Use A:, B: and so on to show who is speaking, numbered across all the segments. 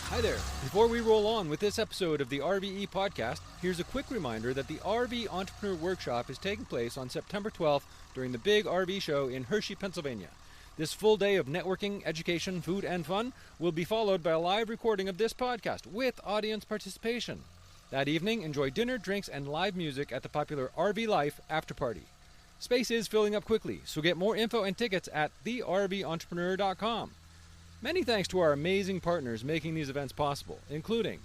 A: Hi there. Before we roll on with this episode of the RVE podcast, here's a quick reminder that the RV Entrepreneur Workshop is taking place on September 12th during the big RV show in Hershey, Pennsylvania. This full day of networking, education, food, and fun will be followed by a live recording of this podcast with audience participation. That evening, enjoy dinner, drinks, and live music at the popular RV Life after party. Space is filling up quickly, so get more info and tickets at therventrepreneur.com. Many thanks to our amazing partners making these events possible, including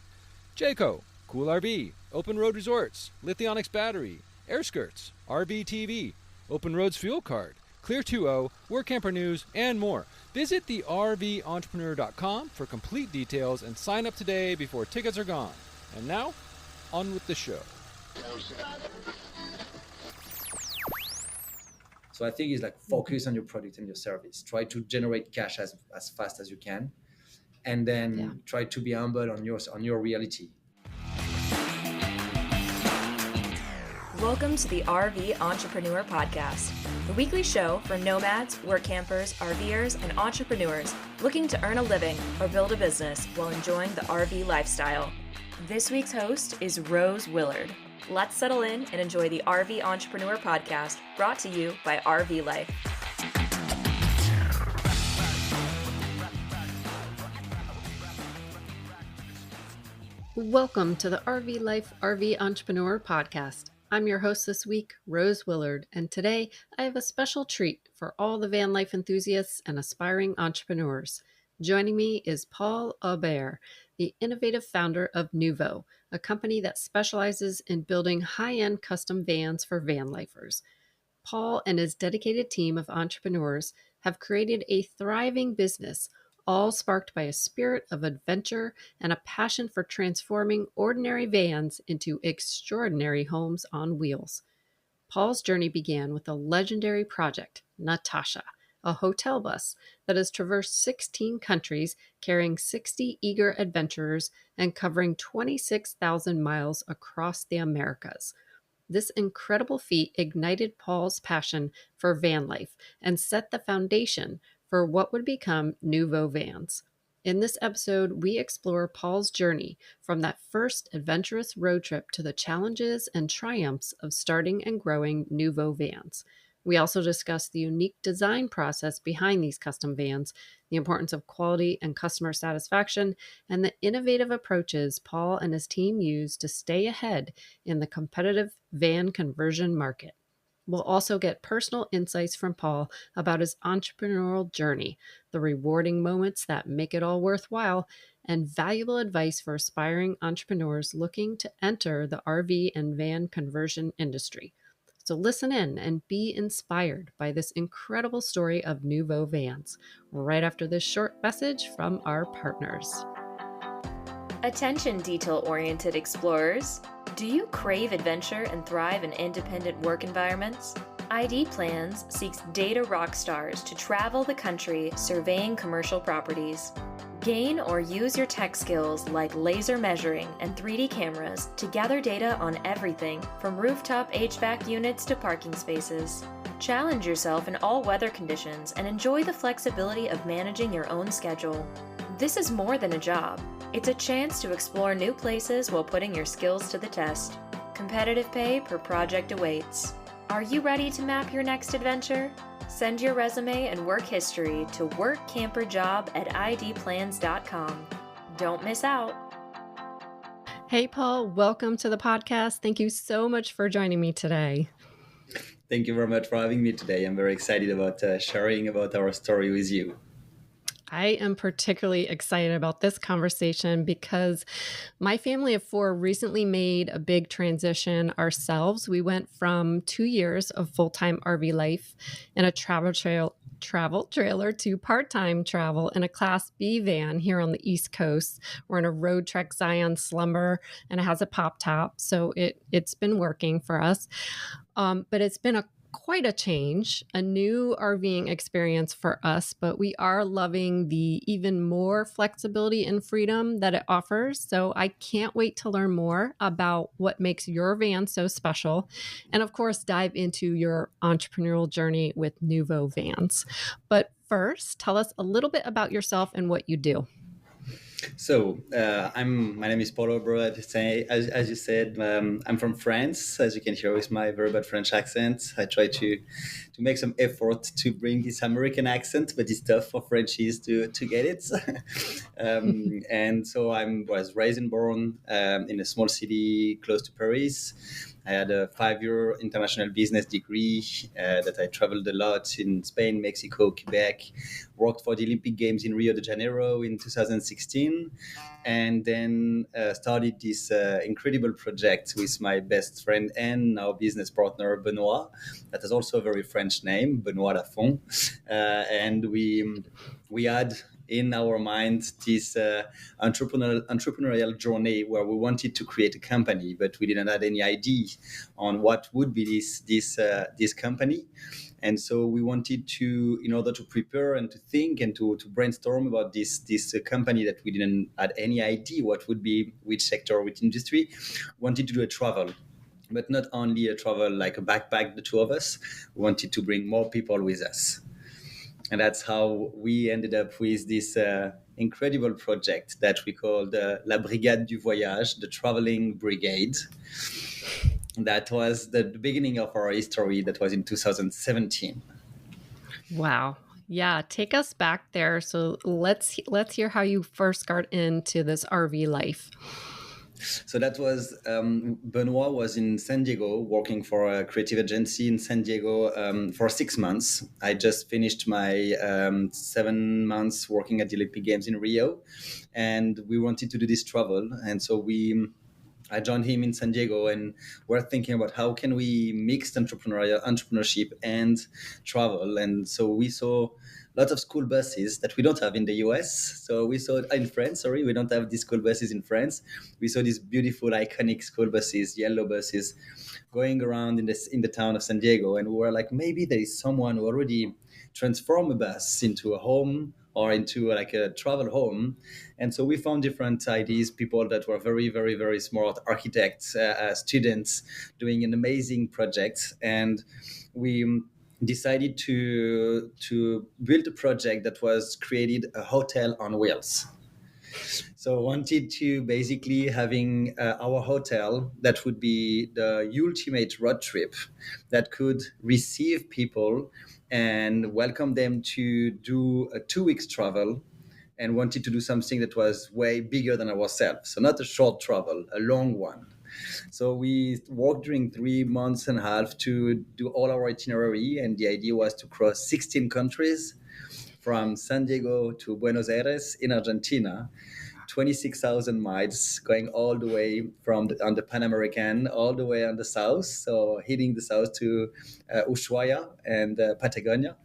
A: Jayco, Cool RV, Open Road Resorts, Lithionics Battery, Air Skirts, RV TV, Open Roads Fuel Card, Clear 2O, Work Camper News, and more. Visit therventrepreneur.com for complete details and sign up today before tickets are gone. And now, on with the show.
B: So I think it's like focus on your product and your service. Try to generate cash as fast as you can, and then try to be humble on your reality.
C: Welcome to the RV Entrepreneur Podcast, the weekly show for nomads, work campers, RVers, and entrepreneurs looking to earn a living or build a business while enjoying the RV lifestyle. This week's host is Rose Willard. Let's settle in and enjoy the RV Entrepreneur Podcast, brought to you by RV Life.
D: Welcome to the RV Life RV Entrepreneur Podcast. I'm your host this week, Rose Willard, and today I have a special treat for all the van life enthusiasts and aspiring entrepreneurs. Joining me is Paul Aubert, the innovative founder of Noovo, a company that specializes in building high-end custom vans for van lifers. Paul and his dedicated team of entrepreneurs have created a thriving business, all sparked by a spirit of adventure and a passion for transforming ordinary vans into extraordinary homes on wheels. Paul's journey began with a legendary project, Natasha, a hotel bus that has traversed 16 countries, carrying 60 eager adventurers and covering 26,000 miles across the Americas. This incredible feat ignited Paul's passion for van life and set the foundation for what would become Noovo Vans. In this episode, we explore Paul's journey from that first adventurous road trip to the challenges and triumphs of starting and growing Noovo Vans. We also discuss the unique design process behind these custom vans, the importance of quality and customer satisfaction, and the innovative approaches Paul and his team use to stay ahead in the competitive van conversion market. We'll also get personal insights from Paul about his entrepreneurial journey, the rewarding moments that make it all worthwhile, and valuable advice for aspiring entrepreneurs looking to enter the RV and van conversion industry. So listen in and be inspired by this incredible story of Noovo Vans, right after this short message from our partners.
C: Attention detail-oriented explorers. Do you crave adventure and thrive in independent work environments? ID Plans seeks data rock stars to travel the country surveying commercial properties. Gain or use your tech skills like laser measuring and 3D cameras to gather data on everything from rooftop HVAC units to parking spaces. Challenge yourself in all weather conditions and enjoy the flexibility of managing your own schedule. This is more than a job. It's a chance to explore new places while putting your skills to the test. Competitive pay per project awaits. Are you ready to map your next adventure? Send your resume and work history to workcamperjob@idplans.com. Don't miss out.
D: Hey, Paul, welcome to the podcast. Thank you so much for joining me today.
B: Thank you very much for having me today. I'm very excited about sharing about our story with you.
D: I am particularly excited about this conversation because my family of four recently made a big transition ourselves. We went from 2 years of full-time RV life in a travel trailer to part-time travel in a Class B van here on the East Coast. We're in a Road Trek Zion Slumber, and it has a pop top, so it's been working for us. But it's been quite a change, a new RVing experience for us, but we are loving the even more flexibility and freedom that it offers. So I can't wait to learn more about what makes your van so special. And of course, dive into your entrepreneurial journey with Noovo Vans. But first, tell us a little bit about yourself and what you do.
E: My name is Paul Aubert. As you said, I'm from France. As you can hear with my very bad French accent, I try to make some effort to bring this American accent, but it's tough for Frenchies to get it. And so I was raised and born in a small city close to Paris. I had a 5-year international business degree that I traveled a lot in Spain, Mexico, Quebec, worked for the Olympic Games in Rio de Janeiro in 2016, and then started this incredible project with my best friend and now business partner, Benoit, that is also a very French name, Benoit Lafont. And we had in our mind this entrepreneurial journey where we wanted to create a company, but we didn't have any idea on what would be this company. And so we wanted to, in order to prepare and to think and to brainstorm about this company that we didn't had any idea what would be, which sector, which industry, wanted to do a travel. But not only a travel like a backpack, the two of us, we wanted to bring more people with us. And that's how we ended up with this incredible project that we called La Brigade du Voyage, the Traveling Brigade. That was the beginning of our history. That was in 2017.
D: Wow. Yeah, take us back there. So let's hear how you first got into this RV life.
E: So that was Benoit was in San Diego working for a creative agency in San Diego for 6 months. I just finished my 7 months working at the Olympic Games in Rio, and we wanted to do this travel. And so I joined him in San Diego, and we're thinking about how can we mix entrepreneurship and travel. And so we saw lots of school buses that we don't have in the US. So we saw in France, we don't have these school buses in France. We saw these beautiful, iconic school buses, yellow buses, going around in the town of San Diego. And we were like, maybe there is someone who already transformed a bus into a home or into like a travel home. And so we found different ideas, people that were very, very, very smart, architects, students doing an amazing project. And we decided to build a project that was created a hotel on wheels. So wanted to basically having our hotel that would be the ultimate road trip that could receive people and welcome them to do a 2 weeks travel, and wanted to do something that was way bigger than ourselves. So not a short travel, a long one. So we worked during 3 months and a half to do all our itinerary, and the idea was to cross 16 countries from San Diego to Buenos Aires in Argentina, 26,000 miles, going all the way on the Pan American, all the way on the south, so hitting the south to Ushuaia and Patagonia.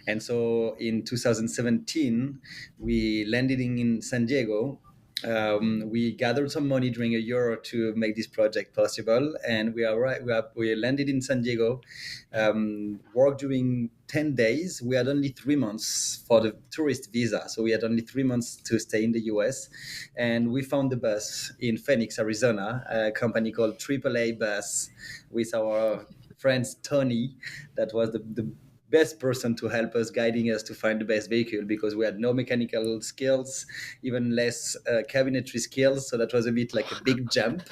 E: And so in 2017, we landed in San Diego. We gathered some money during a year to make this project possible, and we landed in San Diego. Worked during 10 days. We had only 3 months for the tourist visa, so we had only 3 months to stay in the US, and we found the bus in Phoenix, Arizona, a company called AAA Bus, with our friend Tony. That was the best person to help us, guiding us to find the best vehicle, because we had no mechanical skills, even less cabinetry skills. So that was a bit like a big jump.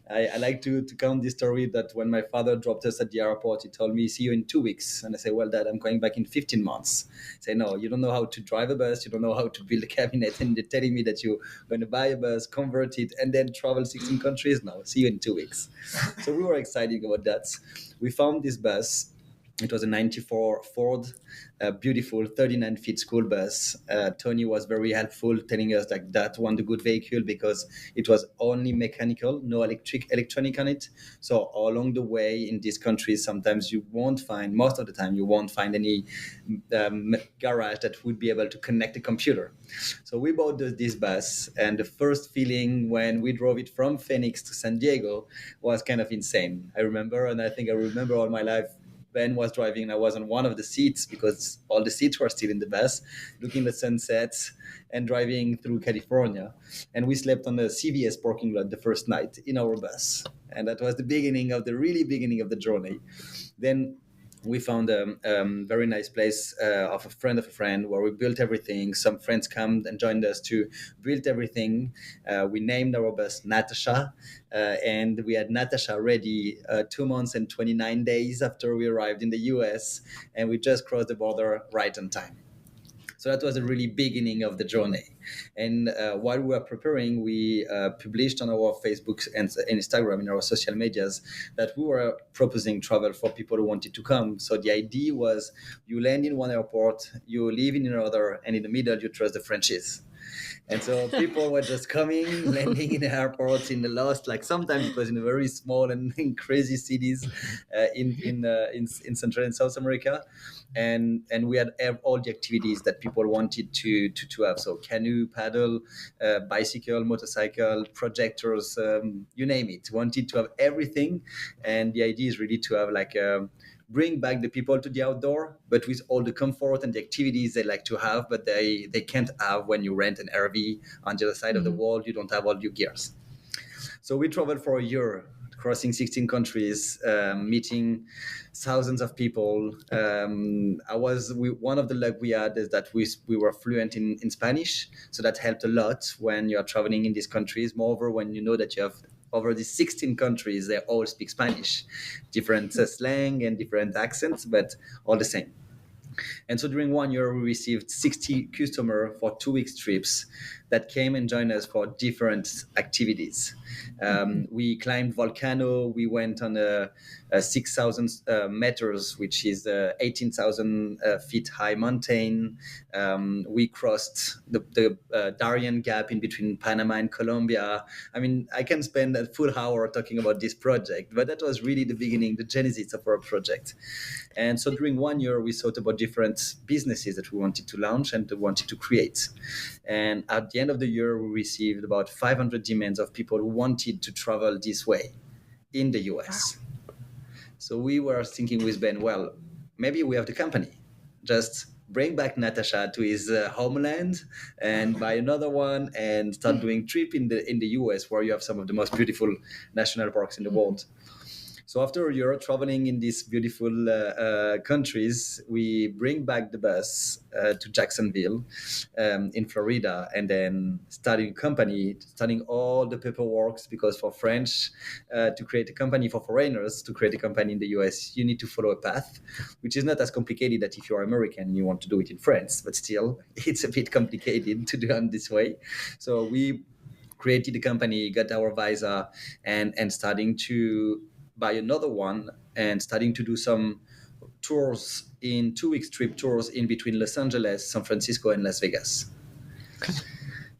E: I like to count this story that when my father dropped us at the airport, he told me, see you in 2 weeks. And I say, well, Dad, I'm going back in 15 months. I say, no, you don't know how to drive a bus. You don't know how to build a cabinet. And they're telling me that you're going to buy a bus, convert it, and then travel 16 countries. No, see you in 2 weeks. So we were excited about that. We found this bus. It was a 94 Ford, a beautiful 39 feet school bus. Tony was very helpful, telling us like that one, the good vehicle, because it was only mechanical, no electronic on it. So along the way in these countries, sometimes most of the time, you won't find any garage that would be able to connect a computer. So we bought this bus, and the first feeling when we drove it from Phoenix to San Diego was kind of insane. I remember all my life, Ben was driving and I was on one of the seats because all the seats were still in the bus, looking at the sunsets and driving through California. And we slept on the CVS parking lot the first night in our bus. And that was the beginning of the journey. Then we found a very nice place of a friend where we built everything. Some friends come and joined us to build everything. We named our bus Natasha, and we had Natasha ready 2 months and 29 days after we arrived in the US, and we just crossed the border right on time. So that was the really beginning of the journey. And while we were preparing, we published on our Facebook and Instagram, in our social medias, that we were proposing travel for people who wanted to come. So the idea was you land in one airport, you live in another, and in the middle you trust the Frenchies. And so people were just coming, landing in the airports, in the lost, like sometimes it was in very small and crazy cities in Central and South America. And we had all the activities that people wanted to have. So canoe, paddle, bicycle, motorcycle, projectors, you name it. Wanted to have everything. And the idea is really to have bring back the people to the outdoor, but with all the comfort and the activities they like to have, but they can't have when you rent an RV on the other side of the world. You don't have all your gears. So we traveled for a year, crossing 16 countries, meeting thousands of people. One of the luck we had is that we were fluent in Spanish, so that helped a lot when you are traveling in these countries. Moreover, when you know that you have over these 16 countries, they all speak Spanish, different slang and different accents, but all the same. And so during 1 year, we received 60 customers for 2 weeks trips that came and joined us for different activities. We climbed volcano. We went on a 6,000 meters, which is 18,000 feet high mountain. We crossed the Darien Gap in between Panama and Colombia. I mean, I can spend a full hour talking about this project, but that was really the beginning, the genesis of our project. And so during 1 year, we thought about different businesses that we wanted to launch and wanted to create. And at the end of the year, we received about 500 demands of people who wanted to travel this way in the US. Wow. So we were thinking with Ben, well, maybe we have the company. Just bring back Natasha to his homeland and buy another one and start doing trip in the US, where you have some of the most beautiful national parks in the world. So after a year traveling in these beautiful countries, we bring back the bus to Jacksonville in Florida, and then starting a company, starting all the paperwork, because for French, to create a company, for foreigners to create a company in the US, you need to follow a path, which is not as complicated as if you're American and you want to do it in France, but still, it's a bit complicated to do it this way. So we created a company, got our visa, and starting to buy another one and starting to do some tours in 2 weeks trip tours in between Los Angeles, San Francisco, and Las Vegas. Okay.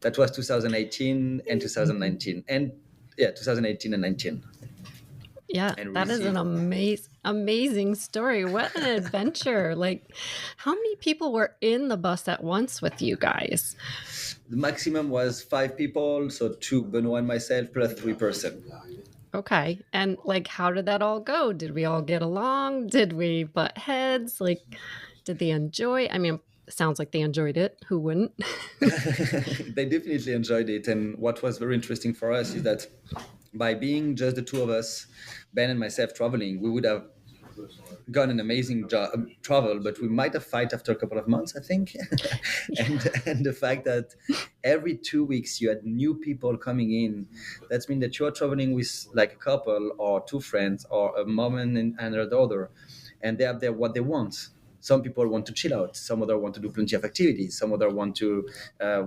E: That was 2018 and 2019. And 2018 and 19.
D: Yeah, that is an amazing story. What an adventure. Like, how many people were in the bus at once with you guys?
E: The maximum was 5 people. So 2, Benoit and myself, plus 3 persons.
D: Okay. And how did that all go? Did we all get along? Did we butt heads? Did they enjoy? I mean, it sounds like they enjoyed it. Who wouldn't?
E: They definitely enjoyed it. And what was very interesting for us is that by being just the 2 of us, Ben and myself traveling, we would have gone an amazing travel, but we might have fight after a couple of months, I think. and the fact that every 2 weeks you had new people coming in, that means that you are traveling with a couple or 2 friends or a mom and her daughter, and they have what they want. Some people want to chill out. Some other want to do plenty of activities. Some other want to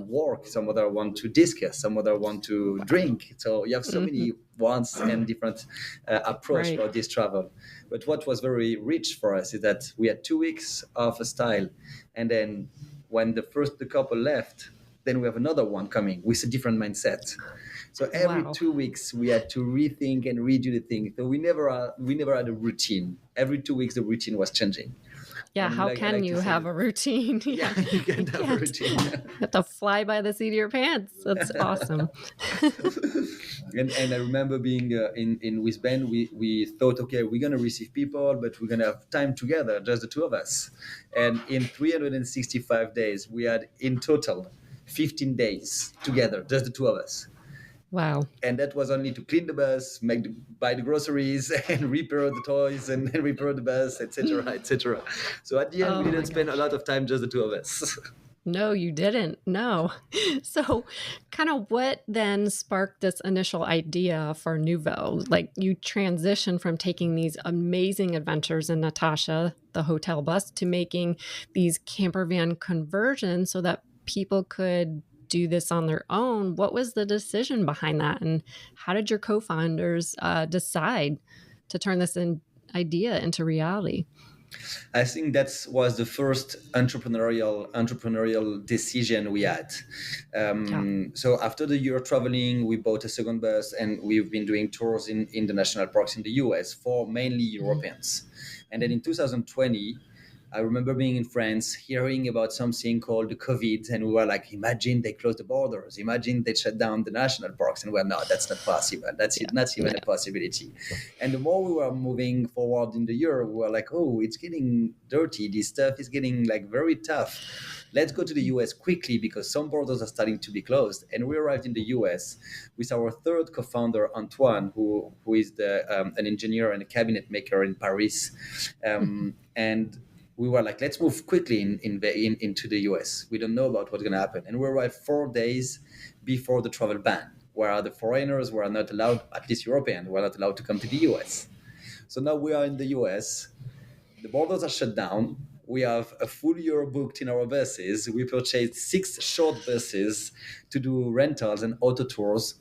E: work. Some other want to discuss. Some other want to drink. So you have so many wants and different approach for this travel. But what was very rich for us is that we had 2 weeks of a style. And then when the couple left, then we have another one coming with a different mindset. So every 2 weeks we had to rethink and redo the thing. So we never had a routine. Every 2 weeks the routine was changing.
D: Yeah, how can you have a routine?
E: Yeah, you can't have a routine.
D: You have to fly by the seat of your pants. That's awesome.
E: And I remember being in with Ben, we thought, okay, we're going to receive people, but we're going to have time together, just the 2 of us. And in 365 days, we had in total 15 days together, just the 2 of us.
D: Wow.
E: And that was only to clean the bus, buy the groceries, and repair the toys, and then repair the bus, etc., etc. So at the end, we didn't spend a lot of time, just the two of us.
D: No, you didn't. No. So kind of what then sparked this initial idea for Noovo? Like you transitioned from taking these amazing adventures in Natasha, the hotel bus, to making these camper van conversions so that people could do this on their own. What was the decision behind that? And how did your co-founders decide to turn this idea into reality?
E: I think that was the first entrepreneurial decision we had. So after the year traveling, we bought a second bus, and we've been doing tours in the national parks in the US for mainly Europeans. And then in 2020, I remember being in France, hearing about something called the COVID, and we were like, imagine they close the borders, imagine they shut down the national parks, and we're no, that's not possible. That's not even a possibility. And the more we were moving forward in the year, we were like, oh, it's getting dirty. This stuff is getting like very tough. Let's go to the US quickly because some borders are starting to be closed. And we arrived in the US with our third co-founder, Antoine, who is an engineer and a cabinet maker in Paris. And we were like, let's move quickly into the US. We don't know about what's going to happen. And we arrived 4 days before the travel ban, where the foreigners were not allowed, at least Europeans, were not allowed to come to the US. So now we are in the US. The borders are shut down. We have a full year booked in our buses. We purchased 6 short buses to do rentals and auto tours.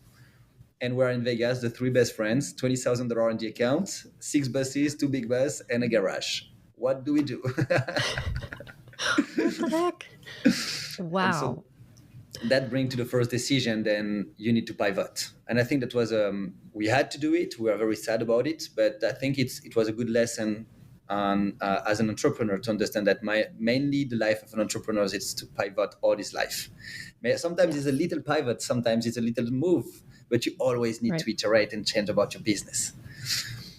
E: And we're in Vegas, the 3 best friends, $20,000 in the account, 6 buses, 2 big buses, and a garage. What do we do?
D: What the heck? Wow.
E: So that brings to the first decision, then you need to pivot. And I think that was, we had to do it. We are very sad about it, but I think it was a good lesson as an entrepreneur to understand that mainly the life of an entrepreneur is to pivot all his life. Sometimes it's a little pivot, sometimes it's a little move, but you always need to iterate and change about your business.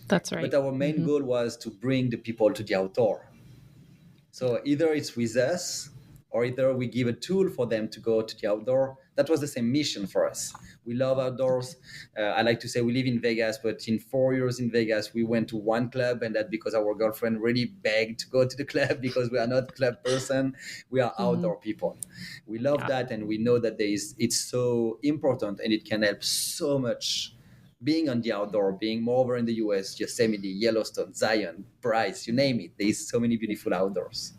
D: That's right.
E: But our main goal was to bring the people to the outdoor. So either it's with us, or either we give a tool for them to go to the outdoor. That was the same mission for us. We love outdoors. I like to say we live in Vegas, but in 4 years in Vegas, we went to one club, and that because our girlfriend really begged to go to the club because we are not club person. We are outdoor people. We love that, and we know that it's so important, and it can help so much. Being on the outdoor, being more over in the US, Yosemite, Yellowstone, Zion, Bryce, you name it. There's so many beautiful outdoors.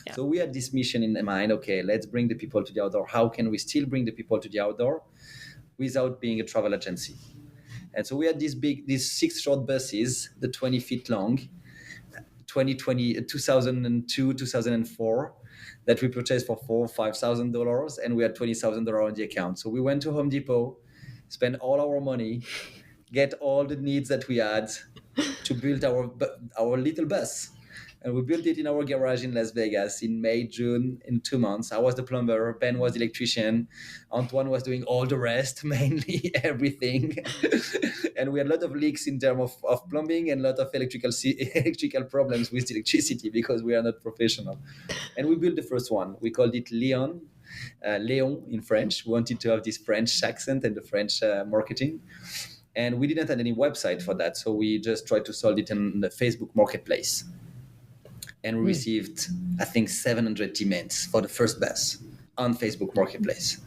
E: Yeah. So we had this mission in mind. Okay, let's bring the people to the outdoor. How can we still bring the people to the outdoor without being a travel agency? And so we had these 6 short buses, the 20 feet long, 2002, 2004, that we purchased for $4,000 or $5,000, and we had $20,000 in the account. So we went to Home Depot, spent all our money, get all the needs that we had to build our little bus. And we built it in our garage in Las Vegas in May, June, in 2 months. I was the plumber, Ben was the electrician, Antoine was doing all the rest, mainly everything. And we had a lot of leaks in terms of plumbing and a lot of electrical problems with electricity because we are not professional. And we built the first one. We called it Léon in French. We wanted to have this French accent and the French marketing. And we didn't have any website for that. So we just tried to sell it in the Facebook marketplace. And we received, I think, 700 demands for the first bus on Facebook marketplace.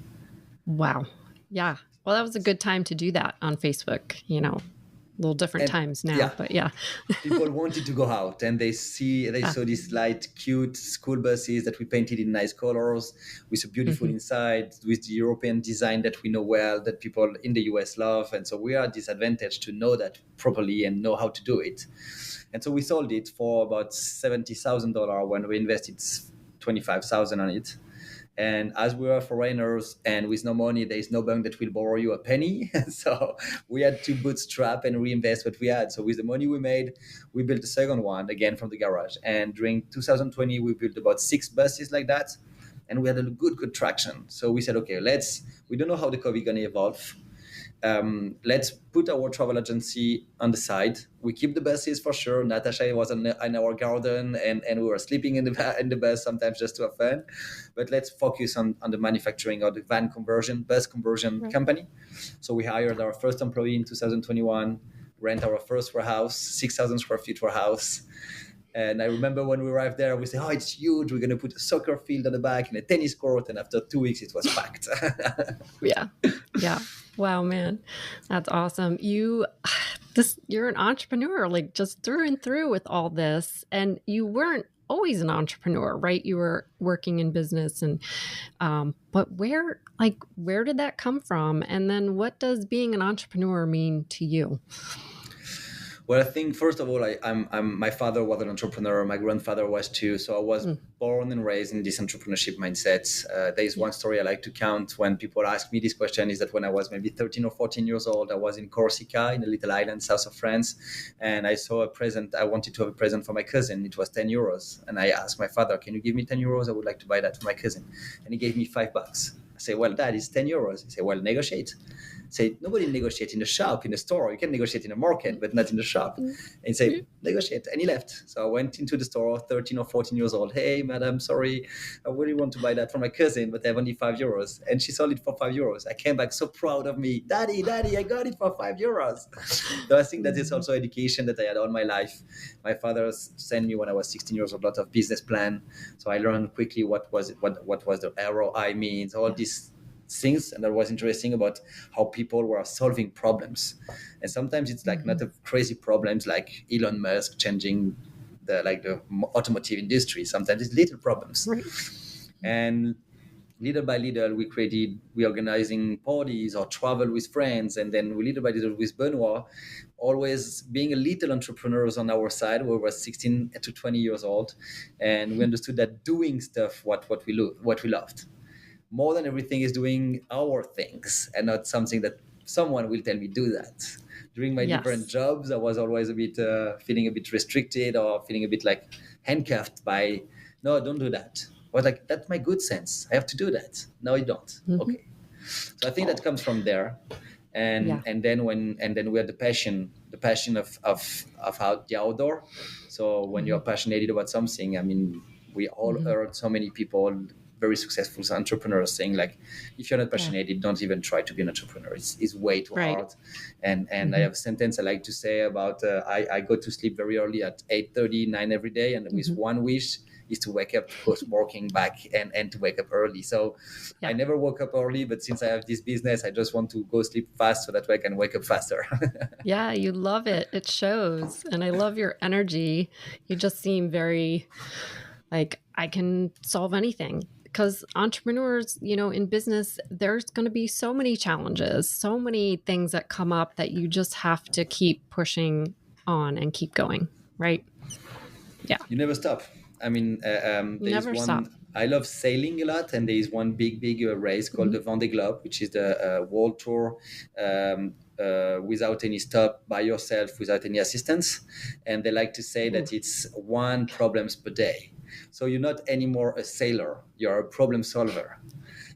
D: Wow. Yeah. Well, that was a good time to do that on Facebook, a little different times now, but yeah.
E: People wanted to go out, and they saw these light, cute school buses that we painted in nice colors with a beautiful inside, with the European design that we know well, that people in the US love. And so we are disadvantaged to know that properly and know how to do it. And so we sold it for about $70,000 when we invested $25,000 on it. And as we were foreigners and with no money, there is no bank that will borrow you a penny. So we had to bootstrap and reinvest what we had. So with the money we made, we built the second one again from the garage. And during 2020, we built about 6 buses like that. And we had a good traction. So we said, okay, we don't know how the COVID is going to evolve. let's put our travel agency on the side. We keep the buses for sure. Natasha was in our garden, and we were sleeping in the bus sometimes just to have fun. But let's focus on the manufacturing or the bus conversion company. So we hired our first employee in 2021, rent our first warehouse, 6,000 square feet warehouse. And I remember when we arrived there, we said, "Oh, it's huge. We're going to put a soccer field at the back and a tennis court." And after 2 weeks, it was packed.
D: Yeah. Wow, man. That's awesome. You're an entrepreneur, like just through and through with all this. And you weren't always an entrepreneur, right? You were working in business and, but where did that come from? And then what does being an entrepreneur mean to you?
E: Well, I think first of all, my father was an entrepreneur. My grandfather was too. So I was born and raised in this entrepreneurship mindset. There is one story I like to count when people ask me this question, is that when I was maybe 13 or 14 years old, I was in Corsica, in a little island south of France, and I saw a present. I wanted to have a present for my cousin. It was 10 euros. And I asked my father, "Can you give me 10 euros? I would like to buy that for my cousin." And he gave me $5. I say, "Well, Dad, it's 10 euros. He said, "Well, negotiate." Say, nobody negotiates in the shop, in the store. You can negotiate in a market, but not in the shop. And he said, "Negotiate." And he left. So I went into the store, 13 or 14 years old. "Hey, madam, sorry, I really want to buy that for my cousin, but I have only 5 euros. And she sold it for 5 euros. I came back so proud of me. Daddy, I got it for 5 euros. So I think that is also education that I had all my life. My father sent me when I was 16 years old, a lot of business plan. So I learned quickly what was the ROI means, all these things, and that was interesting about how people were solving problems. And sometimes it's like not a crazy problems like Elon Musk changing the automotive industry. Sometimes it's little problems. Right. And little by little, we organizing parties or travel with friends, and then we little by little with Benoit, always being a little entrepreneurs on our side. We were 16 to 20 years old, and we understood that doing stuff what we loved. More than everything is doing our things and not something that someone will tell me do that. During my different jobs, I was always a bit feeling a bit restricted or feeling a bit like handcuffed by, "No, don't do that." I was like, "That's my good sense. I have to do that." "No, you don't." Okay. So I think that comes from there. And then we had the passion of how the outdoor. So when you're passionate about something, I mean, we all heard so many people, very successful entrepreneurs, saying like, if you're not passionate, don't even try to be an entrepreneur. It's way too hard. And I have a sentence I like to say about I go to sleep very early at 8:30, 9 every day, and with one wish is to wake up, go working back and to wake up early. So I never woke up early, but since I have this business, I just want to go sleep fast so that way I can wake up faster.
D: Yeah, you love it. It shows. And I love your energy. You just seem very like, I can solve anything. Because entrepreneurs, in business, there's going to be so many challenges, so many things that come up that you just have to keep pushing on and keep going, right? Yeah.
E: You never stop. I mean, stop. I love sailing a lot, and there is one big race called the Vendée Globe, which is the world tour without any stop, by yourself, without any assistance. And they like to say that it's 1 problems per day. So you're not anymore a sailor, you're a problem solver.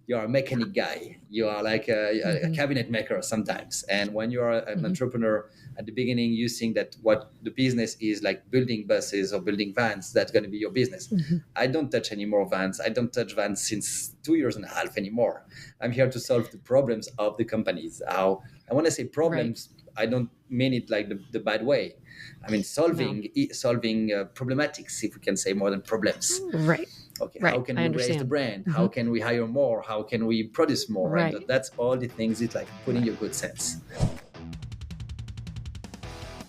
E: You're a mechanic guy. You are like a cabinet maker sometimes. And when you are an entrepreneur, at the beginning, you think that what the business is like building buses or building vans, that's going to be your business. I don't touch any more vans. I don't touch vans since 2.5 years anymore. I'm here to solve the problems of the companies. And when I say problems, I don't mean it like the bad way. I mean, solving problematics, if we can say, more than problems.
D: Right.
E: Okay. How can we raise the brand? How can we hire more? How can we produce more?
D: Right.
E: And that's all the things. It's like putting your good sense.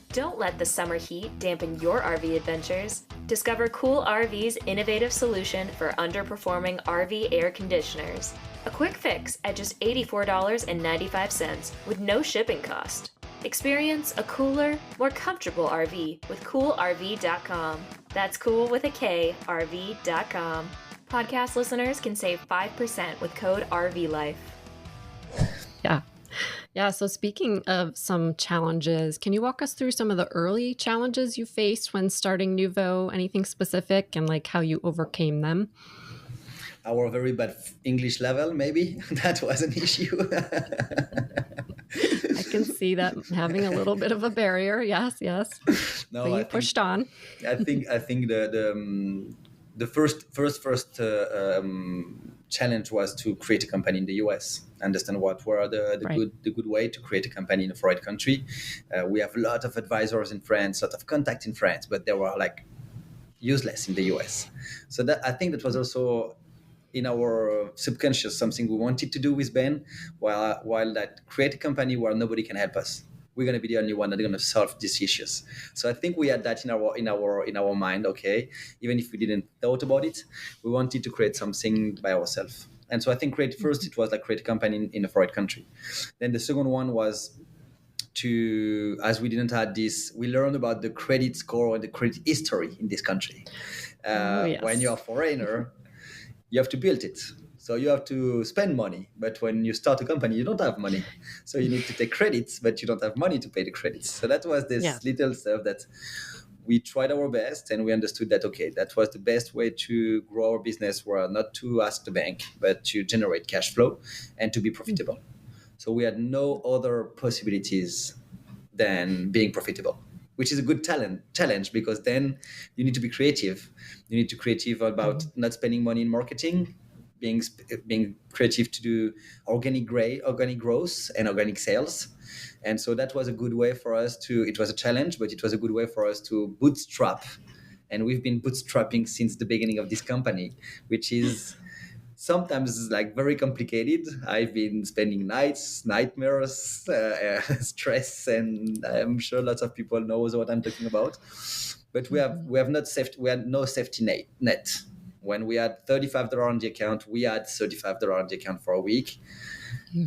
C: Don't let the summer heat dampen your RV adventures. Discover Cool RV's innovative solution for underperforming RV air conditioners. A quick fix at just $84.95 with no shipping cost. Experience a cooler, more comfortable RV with coolrv.com. That's cool with a K, RV.com. Podcast listeners can save 5% with code RVLife.
D: Yeah. So speaking of some challenges, can you walk us through some of the early challenges you faced when starting Noovo? Anything specific and like how you overcame them?
E: Our very bad English level, maybe that was an issue.
D: can see that having a little bit of a barrier. Yes.
E: No,
D: But you pushed on.
E: I think the first challenge was to create a company in the US. Understand what were the good way to create a company in a foreign country. We have a lot of advisors in France, a lot of contact in France, but they were like useless in the US. So that I think that was also in our subconscious something we wanted to do with Ben, while that create a company where nobody can help us. We're going to be the only one that's going to solve these issues. So I think we had that in our mind. Okay, even if we didn't thought about it, we wanted to create something by ourselves. And so I think first it was like create a company in a foreign country. Then the second one was to, as we didn't have this, we learned about the credit score and the credit history in this country.
D: Yes.
E: When you're a foreigner, you have to build it. So you have to spend money. But when you start a company, you don't have money. So you need to take credits, but you don't have money to pay the credits. So that was this little stuff that we tried our best, and we understood that, okay, that was the best way to grow our business, were not to ask the bank, but to generate cash flow and to be profitable. So we had no other possibilities than being profitable, which is a good challenge, because then you need to be creative. You need to be creative about not spending money in marketing, being creative to do organic growth and organic sales. And so that was a good way for us it was a challenge, but it was a good way for us to bootstrap. And we've been bootstrapping since the beginning of this company, which is sometimes like very complicated. I've been spending nightmares, stress, and I'm sure lots of people knows what I'm talking about. But we had no safety net. When we had $35 on the account, we had $35 on the account for a week.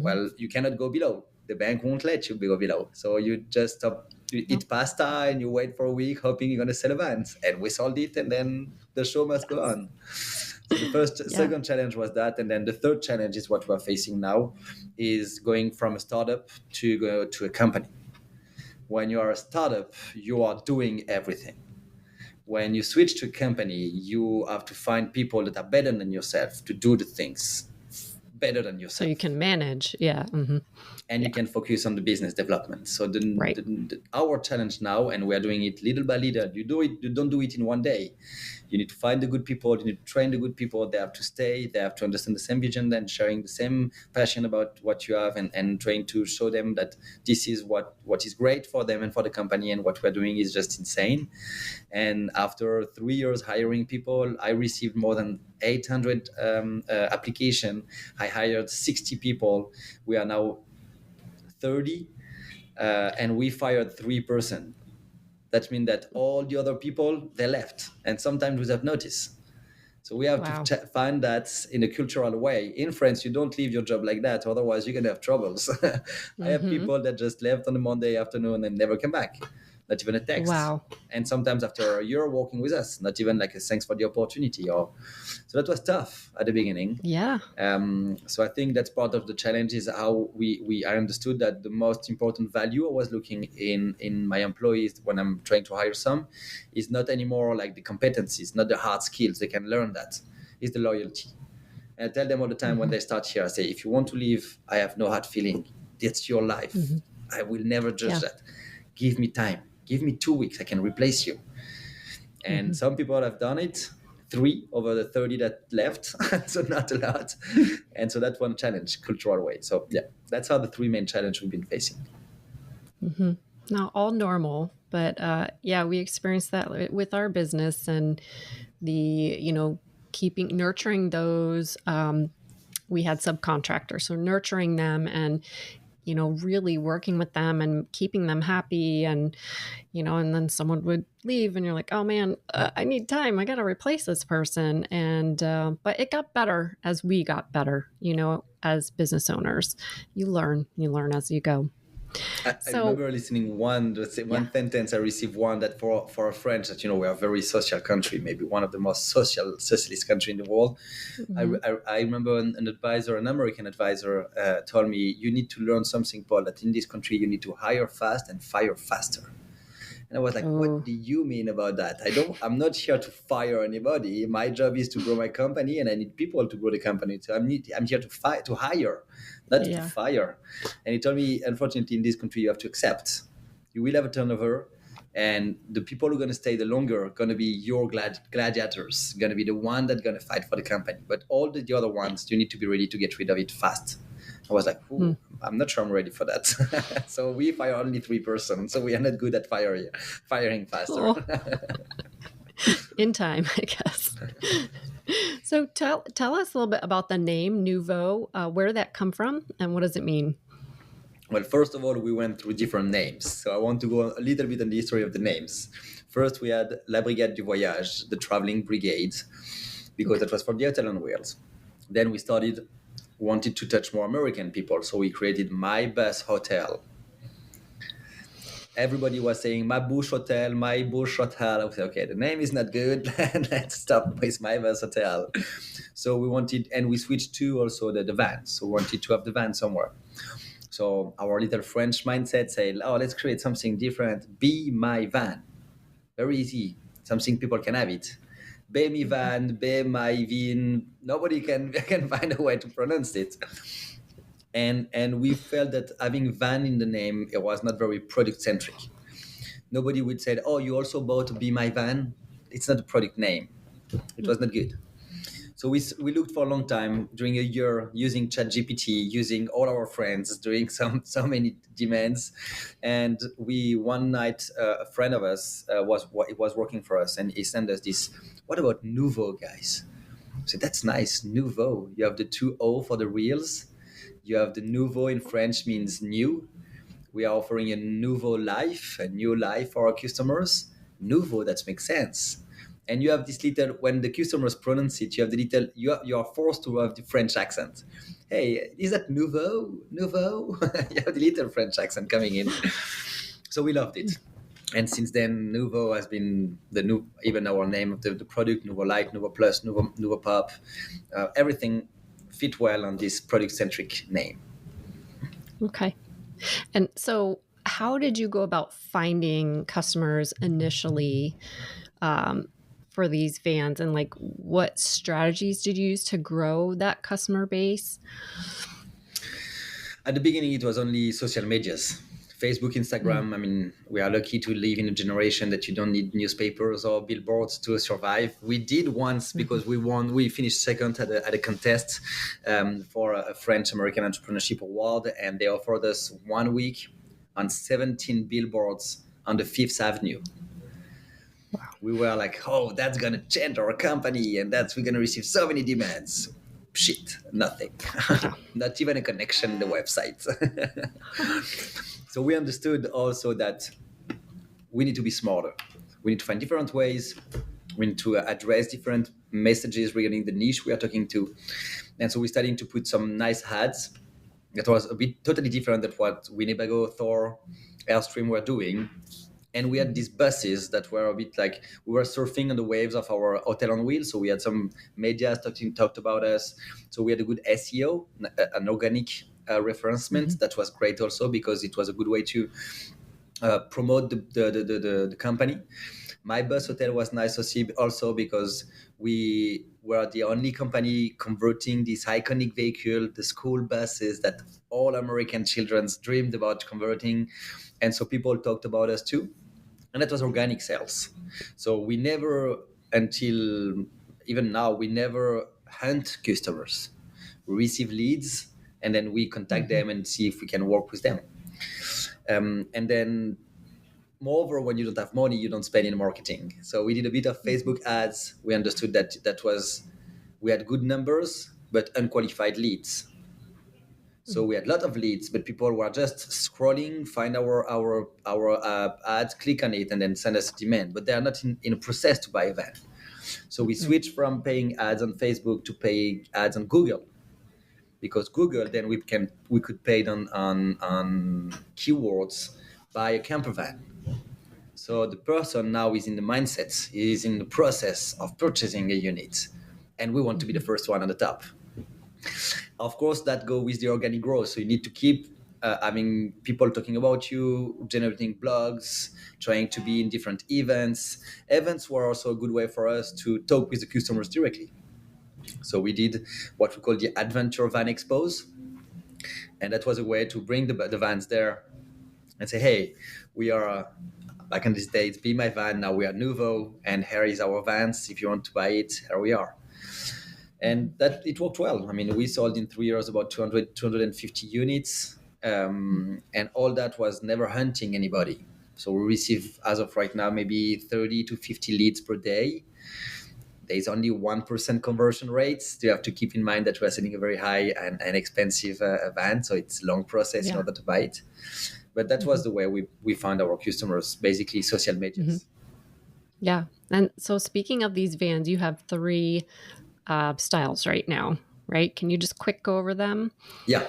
E: Well, you cannot go below. The bank won't let you go below. So you just stop. You eat pasta and you wait for a week, hoping you're going to sell a van. And we sold it, and then the show must go on. So the second challenge was that, and then the third challenge is what we're facing now, is going from a startup to go to a company. When you are a startup, you are doing everything. When you switch to a company, you have to find people that are better than yourself to do the things better than yourself.
D: So you can manage,
E: and you can focus on the business development. So our challenge now, and we are doing it little by little. You don't do it in one day. You need to find the good people. You need to train the good people. They have to stay. They have to understand the same vision and sharing the same passion about what you have, and trying to show them that this is what is great for them and for the company, and what we're doing is just insane. And after 3 years hiring people, I received more than 800 applications. I hired 60 people. We are now 30, and we fired 3%. That means that all the other people, they left, and sometimes without notice. So we have to find that in a cultural way. In France, you don't leave your job like that, otherwise you're gonna have troubles. I have people that just left on a Monday afternoon and never came back. Not even a text.
D: Wow.
E: And sometimes after a year working with us, not even like a thanks for the opportunity. So that was tough at the beginning.
D: Yeah.
E: So I think that's part of the challenge, is how I understood that the most important value I was looking in my employees when I'm trying to hire some is not anymore like the competencies, not the hard skills. They can learn that. It's the loyalty. And I tell them all the time when they start here, I say, if you want to leave, I have no hard feeling. It's your life. I will never judge that. Give me time. Give me 2 weeks, I can replace you. And some people have done it, 3 over the 30 that left, so not a lot. And so that's one challenge, cultural way. So that's how the 3 main challenges we've been facing.
D: Now, all normal, but we experienced that with our business, and the, nurturing those. We had subcontractors, so nurturing them and really working with them and keeping them happy, and and then someone would leave and you're like, oh man, I need time, I got to replace this person. And but it got better as we got better, as business owners. You learn as you go.
E: I remember listening one sentence. I received one that for a French, that we are a very social country, maybe one of the most socialist country in the world. I remember an American advisor told me, you need to learn something, Paul, that in this country you need to hire fast and fire faster. And I was like, what do you mean about that? I'm not here to fire anybody. My job is to grow my company, and I need people to grow the company. So I'm here to hire, not to fire. And he told me, unfortunately, in this country, you have to accept. You will have a turnover, and the people who are going to stay the longer are going to be your gladiators, going to be the one that's going to fight for the company. But all the other ones, you need to be ready to get rid of it fast. I was like, I'm not sure I'm ready for that. So we fire only 3 persons. So we are not good at firing faster.
D: In time, I guess. So tell us a little bit about the name Noovo. Where did that come from, and what does it mean?
E: Well, first of all, we went through different names. So I want to go a little bit on the history of the names. First, we had La Brigade du Voyage, the traveling brigade, because that was from the hotel on wheels. Then we wanted to touch more American people. So we created My Bus Hotel. Everybody was saying My Bush Hotel, My Bush Hotel. I said, okay, the name is not good. Let's stop with My Bus Hotel. So we wanted, and we switched to also the van. So we wanted to have the van somewhere. So our little French mindset said, let's create something different. Be my van. Very easy. Something people can have it. Be mi van, be my vin. Nobody can find a way to pronounce it. And we felt that having van in the name, it was not very product-centric. Nobody would say, you also bought Be My Van. It's not a product name. It was not good. So we looked for a long time, during a year, using ChatGPT, using all our friends, doing so many demands. And one night, a friend of us was working for us, and he sent us this, what about Noovo, guys? I said, that's nice, Nouveau. You have the 2 O for the reels. You have the nouveau in French means new. We are offering a nouveau life, a new life for our customers. Nouveau, that makes sense. And you have this little, when the customers pronounce it, you have the little, you are forced to have the French accent. Hey, is that nouveau? Nouveau? You have the little French accent coming in. So we loved it. And since then, Nouveau has been even our name of the product, Nouveau Light, Nouveau Plus, Nouveau Pop, everything fit well on this product-centric name.
D: Okay. And so how did you go about finding customers initially for these vans, and like what strategies did you use to grow that customer base?
E: At the beginning, it was only social medias. Facebook, Instagram. I mean, we are lucky to live in a generation that you don't need newspapers or billboards to survive. We did once because we finished second at a contest for a French-American Entrepreneurship Award, and they offered us 1 week on 17 billboards on the 5th Avenue. Wow. We were like, that's going to change our company, and we're going to receive so many demands. Shit, nothing. Not even a connection in the website. So we understood also that we need to be smarter. We need to find different ways. We need to address different messages regarding the niche we are talking to. And so we're starting to put some nice ads that was a bit totally different than what Winnebago, Thor, Airstream were doing. And we had these buses that were a bit like, we were surfing on the waves of our hotel on wheels. So we had some media talked about us. So we had a good SEO, an organic referencement. That was great also because it was a good way to promote the company. My Bus Hotel was nice also because we were the only company converting this iconic vehicle, the school buses that all American children dreamed about converting. And so people talked about us too. And that was organic sales. So we never, until even now, we never hunt customers. We receive leads, and then we contact them and see if we can work with them. And then, moreover, when you don't have money, you don't spend in marketing. So we did a bit of Facebook ads. We understood that we had good numbers, but unqualified leads. So we had a lot of leads, but people were just scrolling, find our ads, click on it, and then send us a demand. But they are not in a process to buy a van. So we switched from paying ads on Facebook to paying ads on Google. Because Google, then we could pay it on keywords, buy a campervan. So the person now is in the mindset, is in the process of purchasing a unit, and we want to be the first one on the top. Of course, that goes with the organic growth. So you need to keep
B: having people talking about you, generating blogs, trying to be in different events. Events were also a good way for us to talk with the customers directly. So we did what we call the Adventure Van Expos. And that was a way to bring the vans there and say, hey, we are back in these days, Be My Van. Now we are Noovo, and here is our vans. If you want to buy it, here we are. And that it worked well. I mean, we sold in 3 years about 250 units. And all that was never hunting anybody. So we receive, as of right now, maybe 30 to 50 leads per day. There's only 1% conversion rates. You have to keep in mind that we're selling a very high and expensive van. So it's a long process in order to buy it. But that was the way we found our customers, basically social medias.
D: Yeah. And so speaking of these vans, you have 3 styles right now, right? Can you just quick go over them?
B: Yeah.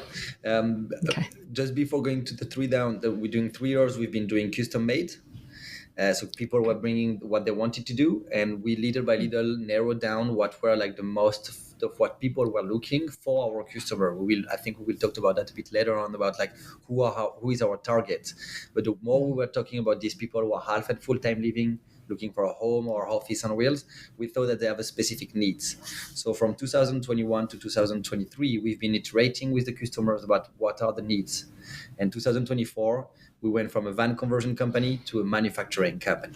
B: Just before going to the 3 down, we're doing 3 years, we've been doing custom made. So people were bringing what they wanted to do, and we little by little narrowed down what were like the most of what people were looking for our customer. I think we will talk about that a bit later on, about like who is our target. But the more we were talking about these people who are half and full-time living, looking for a home or office on wheels, we thought that they have a specific needs. So from 2021 to 2023, we've been iterating with the customers about what are the needs. And 2024, we went from a van conversion company to a manufacturing company.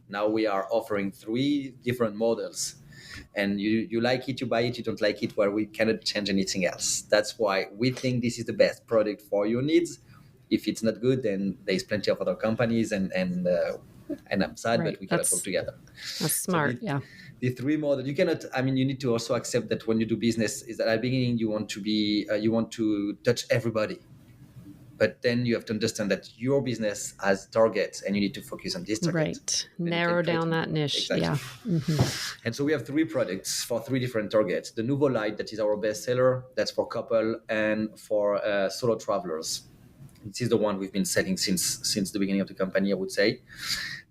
B: Now we are offering 3 different models. And you like it, you buy it, you don't like it, well, we cannot change anything else. That's why we think this is the best product for your needs. If it's not good, then there's plenty of other companies, and I'm sad, but we cannot work together.
D: That's smart,
B: so the 3 models, you cannot, I mean, you need to also accept that when you do business, is that at the beginning you want to touch everybody. But then you have to understand that your business has targets, and you need to focus on this target.
D: Right. Narrow down that niche.
B: Exactly.
D: Yeah. Mm-hmm.
B: And so we have 3 products for 3 different targets. The Noovo Light, that is our best seller. That's for couple and for solo travelers. This is the one we've been selling since the beginning of the company, I would say.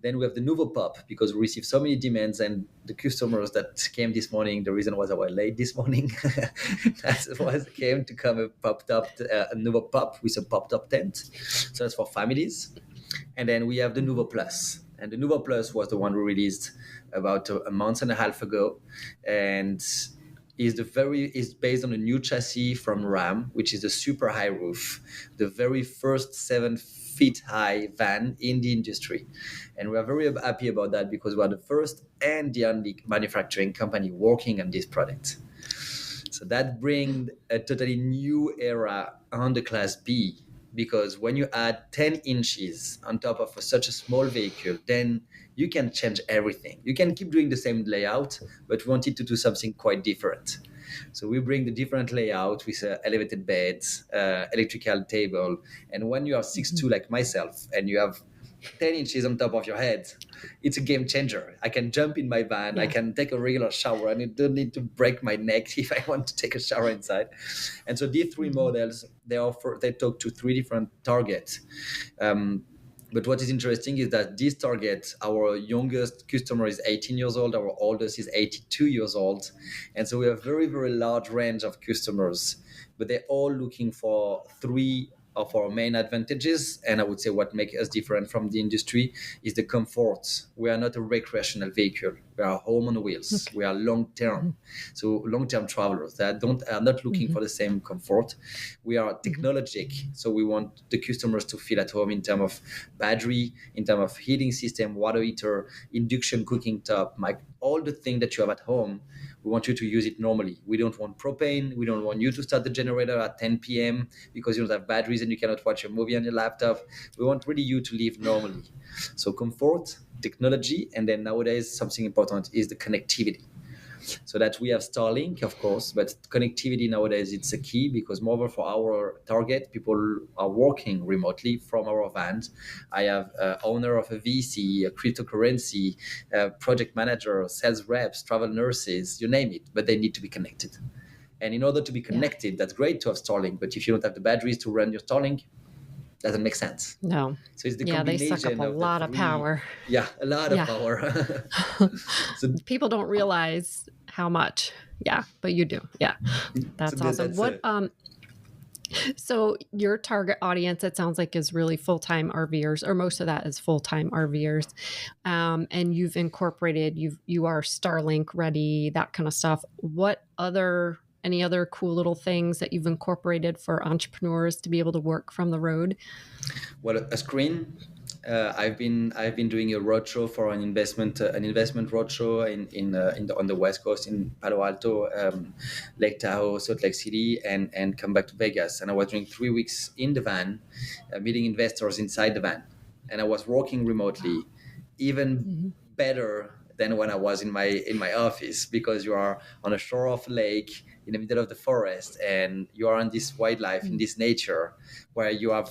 B: Then we have the Noovo Pop, because we received so many demands, and the customers that came this morning, the reason was I was late this morning, came to come a popped up a Noovo Pop with a popped up tent. So that's for families. And then we have the Noovo Plus. And the Noovo Plus was the one we released about a month and a half ago. And is based on a new chassis from Ram, which is a super high roof, the very first 7 feet high van in the industry. And we are very happy about that, because we are the first and the only manufacturing company working on this product. So that brings a totally new era on the Class B, because when you add 10 inches on top of such a small vehicle, then you can change everything. You can keep doing the same layout, but we wanted to do something quite different. So we bring the different layout with elevated beds, electrical table. And when you are 6'2" like myself, and you have 10 inches on top of your head, it's a game changer. I can jump in my van, I can take a regular shower, and I don't need to break my neck if I want to take a shower inside. And so these 3 models, they talk to 3 different targets. But what is interesting is that this target, our youngest customer is 18 years old, our oldest is 82 years old. And so we have a very, very large range of customers, but they're all looking for 3 of our main advantages. And I would say what makes us different from the industry is the comfort. We are not a recreational vehicle. We are home on wheels. Okay. We are long-term. So long-term travelers that are not looking for the same comfort. We are technologic. So we want the customers to feel at home in terms of battery, in terms of heating system, water heater, induction cooking top, all the things that you have at home. We want you to use it normally. We don't want propane. We don't want you to start the generator at 10 p.m. because you don't have batteries and you cannot watch a movie on your laptop. We want really you to live normally. So comfort, technology, and then nowadays something important is the connectivity. So that we have Starlink, of course, but connectivity nowadays, it's a key, because more for our target, people are working remotely from our vans. I have owner of a VC, a cryptocurrency, project manager, sales reps, travel nurses, you name it, but they need to be connected. And in order to be connected, that's great to have Starlink, but if you don't have the batteries to run your Starlink, doesn't make sense.
D: No.
B: So it's the
D: they suck up a lot of power.
B: Yeah, a lot of power.
D: So people don't realize how much. Yeah, but you do. Yeah, that's awesome. So your target audience, it sounds like, is really full-time RVers, or most of that is full-time RVers. And you've incorporated, you are Starlink ready, that kind of stuff. Any other cool little things that you've incorporated for entrepreneurs to be able to work from the road?
B: Well, a screen. I've been doing a roadshow for an investment roadshow on the West Coast in Palo Alto, Lake Tahoe, Salt Lake City, and come back to Vegas. And I was doing 3 weeks in the van, meeting investors inside the van, and I was working remotely, even better than when I was in my office, because you are on a shore of a lake in the middle of the forest, and you are on this wildlife, in this nature, where you have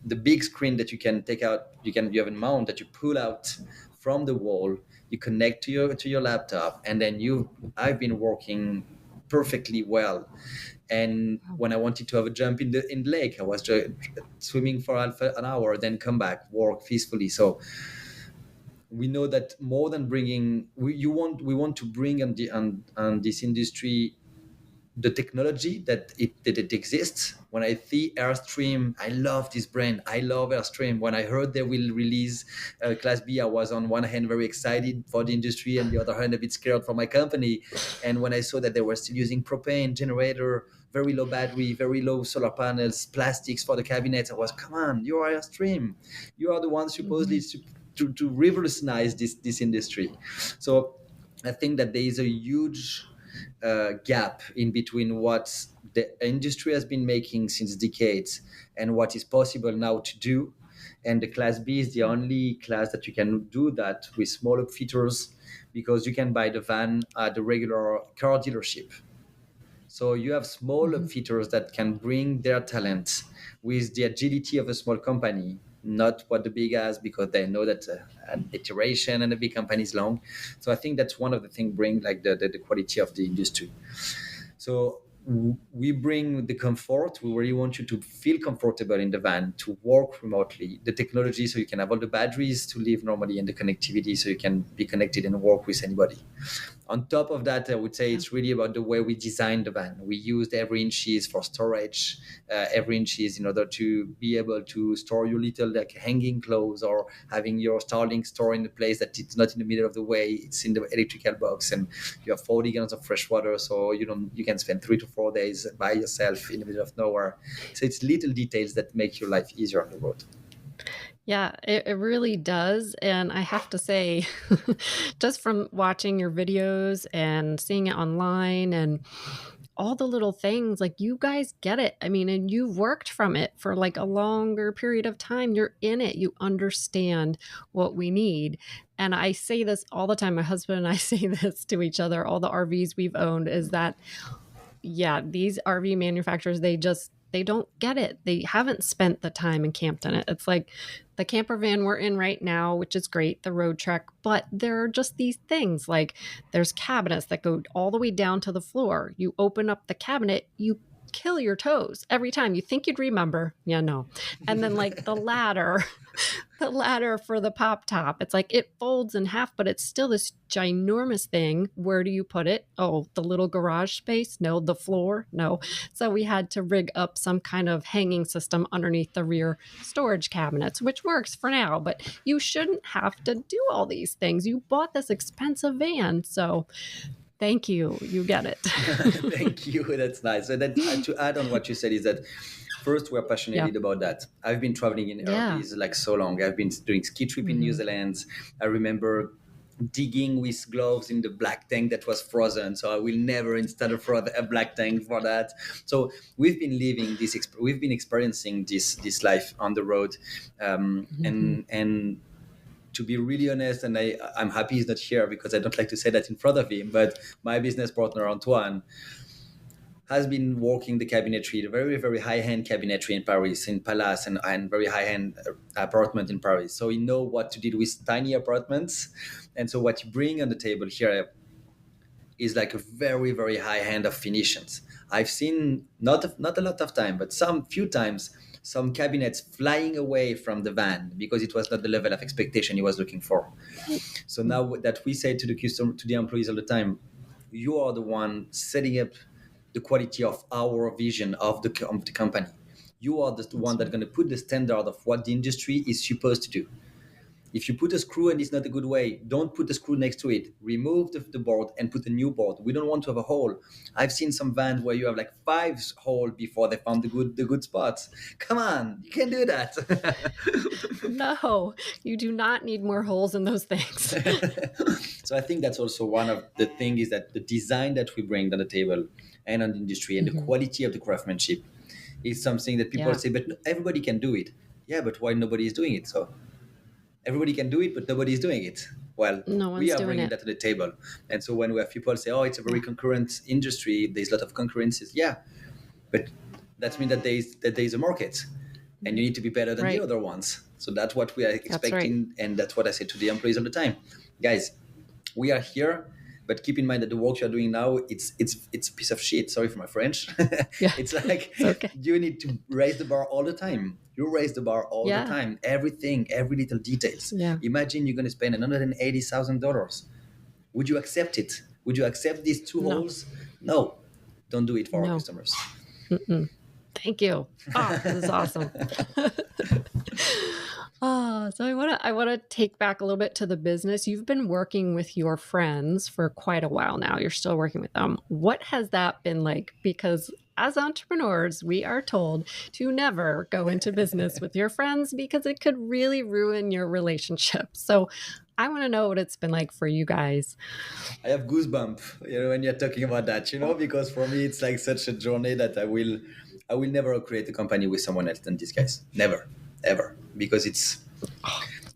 B: the big screen that you can take out. You have a mount that you pull out from the wall. You connect to your laptop, and then I've been working perfectly well. And when I wanted to have a jump in the lake, I was just swimming for half an hour, then come back, work peacefully. So we know that more than we want to bring on this industry the technology that it exists. When I see Airstream, I love this brand. I love Airstream. When I heard they will release Class B, I was on one hand very excited for the industry, and the other hand a bit scared for my company. And when I saw that they were still using propane generator, very low battery, very low solar panels, plastics for the cabinets, I was, come on, you are Airstream. You are the ones supposedly to revolutionize this industry. So I think that there is a huge gap in between what the industry has been making since decades and what is possible now to do. And the Class B is the only class that you can do that with smaller features, because you can buy the van at the regular car dealership. So you have smaller features that can bring their talent with the agility of a small company, not what the big has, because they know that an iteration and a big company is long. So I think that's one of the things bring like the quality of the industry. So we bring the comfort. We really want you to feel comfortable in the van, to work remotely, the technology so you can have all the batteries to live normally, and the connectivity so you can be connected and work with anybody. On top of that, I would say it's really about the way we designed the van. We used every inches for storage, every inches in order to be able to store your little like hanging clothes, or having your Starlink store in a place that it's not in the middle of the way. It's in the electrical box, and you have 40 gallons of fresh water, so you can spend 3 to 4 days by yourself in the middle of nowhere. So it's little details that make your life easier on the road.
D: Yeah, it really does. And I have to say, just from watching your videos and seeing it online and all the little things, like, you guys get it. I mean, and you've worked from it for like a longer period of time. You're in it. You understand what we need. And I say this all the time. My husband and I say this to each other, all the RVs we've owned, is that, yeah, these RV manufacturers, they don't get it. They haven't spent the time and camped in it. It's like the camper van we're in right now, which is great, the road trek, but there are just these things like there's cabinets that go all the way down to the floor. You open up the cabinet, you kill your toes every time. You think you'd remember. Yeah, no. And then like the ladder for the pop top, it's like it folds in half, but it's still this ginormous thing. Where do you put it? Oh, the little garage space? No. The floor? No. So we had to rig up some kind of hanging system underneath the rear storage cabinets, which works for now, but you shouldn't have to do all these things. You bought this expensive van, so thank you. You get it.
B: Thank you. That's nice. So that, to add on what you said, is that first, we're passionate about that. I've been traveling in RVs like so long. I've been doing ski trip in New Zealand. I remember digging with gloves in the black tank that was frozen. So I will never install a black tank for that. So we've been living this. We've been experiencing this life on the road, and to be really honest, and I'm happy he's not here because I don't like to say that in front of him, but my business partner, Antoine, has been working the cabinetry, the very, very high-end cabinetry in Paris, in Palace, and very high-end apartment in Paris. So he knows what to do with tiny apartments. And so what you bring on the table here is like a very, very high end of finishes. I've seen not a lot of time, but few times, some cabinets flying away from the van because it was not the level of expectation he was looking for. So now that we say to the customer, to the employees all the time, you are the one setting up the quality of our vision of the company. You are the one that's going to put the standard of what the industry is supposed to do. If you put a screw and it's not a good way, don't put the screw next to it. Remove the board and put a new board. We don't want to have a hole. I've seen some vans where you have like 5 holes before they found the good spots. Come on, you can't do that.
D: No, you do not need more holes in those things.
B: So I think that's also one of the things, is that the design that we bring on the table and on the industry and the quality of the craftsmanship is something that people say, but everybody can do it. Yeah, but why nobody is doing it? So everybody can do it, but nobody is doing it. Well, we are bringing that to the table. And so when we have people say, oh, it's a very concurrent industry, there's a lot of concurrences. Yeah, but that means that there is a market, and you need to be better than the other ones. So that's what we are expecting. And that's what I say to the employees all the time. Guys, we are here, but keep in mind that the work you're doing now, it's a piece of shit. Sorry for my French. It's like, you need to raise the bar all the time. You raise the bar all the time. Everything, every little details. Imagine you're going to spend $180,000. Would you accept it? Would you accept these 2 holes? No. Don't do it for our customers.
D: Mm-mm. Thank you. Oh, this is awesome. So I want to take back a little bit to the business. You've been working with your friends for quite a while now. You're still working with them. What has that been like? Because as entrepreneurs, we are told to never go into business with your friends because it could really ruin your relationship. So I want to know what it's been like for you guys.
B: I have goosebumps, when you're talking about that, because for me, it's like such a journey that I will never create a company with someone else than these guys. Never, ever. Because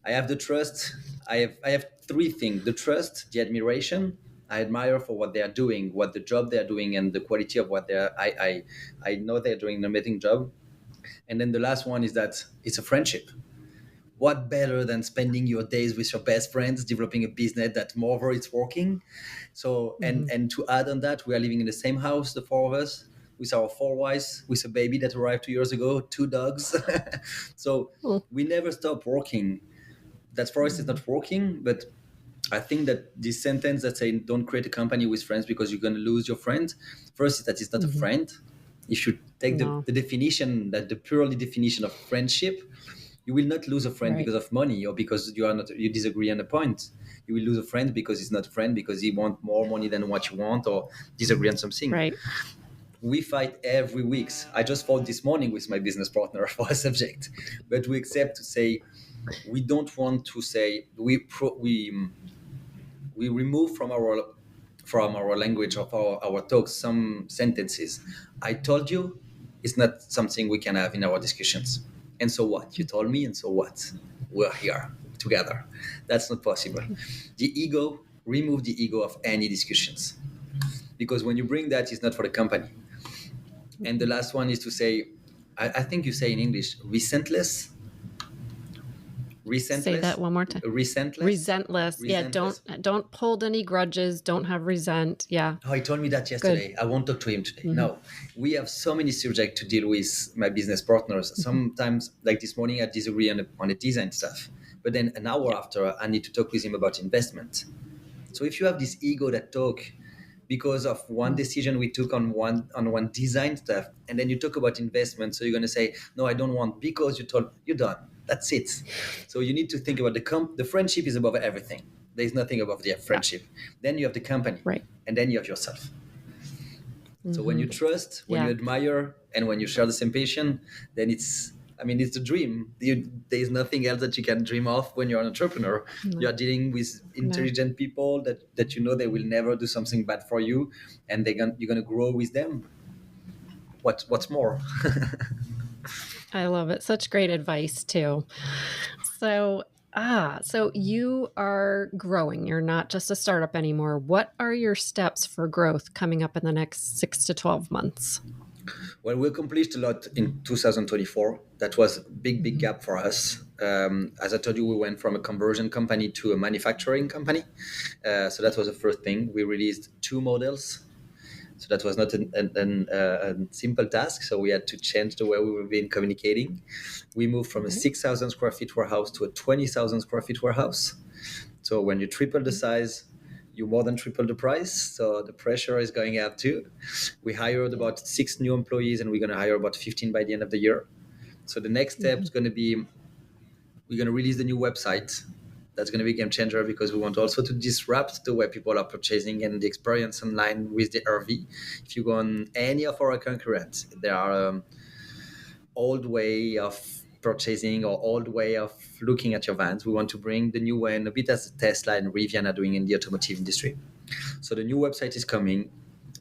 B: I have the trust. I have 3 things: the trust, the admiration. I admire for what they are doing, what the job they are doing, and the quality of what I know they're doing an amazing job. And then the last one is that it's a friendship. What better than spending your days with your best friends, developing a business that moreover it's working. So, and to add on that, we are living in the same house, the 4 of us, with our 4 wives, with a baby that arrived 2 years ago, 2 dogs. So we never stop working. That for us is not working, but I think that this sentence that say don't create a company with friends because you're going to lose your friend, first is that it's not a friend. If you take the definition, that the purely definition of friendship, you will not lose a friend because of money or because you disagree on a point. You will lose a friend because he's not a friend, because he wants more money than what you want, or disagree on something.
D: Right.
B: We fight every week. I just fought this morning with my business partner for a subject, but we accept to say we don't want to say we remove from our language of our talks some sentences. I told you is not something we can have in our discussions. And so what? You told me, and so what? We're here together. That's not possible. The ego, remove the ego of any discussions. Because when you bring that, it's not for the company. And the last one is to say, I think you say in English, resentless.
D: Say that one more time.
B: Resentless.
D: Yeah, don't hold any grudges. Don't have resent. Yeah.
B: Oh, he told me that yesterday. Good. I won't talk to him today. No, we have so many subjects to deal with, my business partners. Sometimes, like this morning, I disagree on the design stuff. But then an hour after, I need to talk with him about investment. So if you have this ego that talk because of one decision we took on one design stuff, and then you talk about investment, so you're going to say, no, I don't want, because you told, you're done. That's it. So you need to think about the friendship is above everything. There's nothing above the friendship. Then you have the company, and then you have yourself. So when you trust, when you admire, and when you share the same passion, then it's the dream. There's nothing else that you can dream of when you're an entrepreneur. You're dealing with intelligent people that they will never do something bad for you, and you're going to grow with them. What's more?
D: I love it. Such great advice too. So you are growing. You're not just a startup anymore. What are your steps for growth coming up in the next 6 to 12 months?
B: Well, we accomplished a lot in 2024. That was a big gap for us. As I told you, we went from a conversion company to a manufacturing company. So that was the first thing. We released 2 models. So that was not a simple task. So we had to change the way we were being communicating. We moved from a 6,000 square feet warehouse to a 20,000 square feet warehouse. So when you triple the size, you more than triple the price. So the pressure is going up too. We hired about 6 new employees, and we're going to hire about 15 by the end of the year. So the next step is going to be, we're going to release the new website. That's going to be a game changer, because we want also to disrupt the way people are purchasing and the experience online with the RV. If you go on any of our concurrents, there are old way of purchasing or old way of looking at your vans. We want to bring the new way, and a bit as Tesla and Rivian are doing in the automotive industry. So the new website is coming.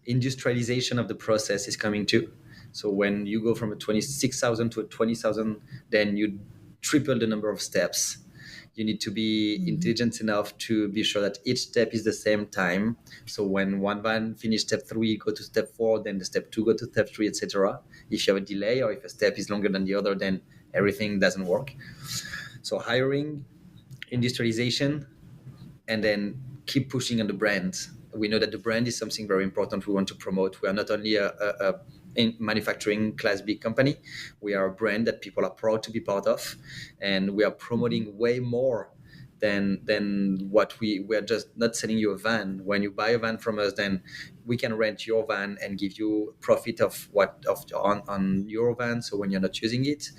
B: Industrialization of the process is coming too. So when you go from a 26,000 to a 20,000, then you triple the number of steps. You need to be intelligent enough to be sure that each step is the same time. So when one van finishes step 3, go to step 4, then the step 2, go to step 3, etc. If you have a delay, or if a step is longer than the other, then everything doesn't work. So hiring, industrialization, and then keep pushing on the brand. We know that the brand is something very important we want to promote. We are not only a in manufacturing class B company. We are a brand that people are proud to be part of, and we are promoting way more than what we are just not selling you a van. When you buy a van from us, then we can rent your van and give you profit on your van. So when you're not using it,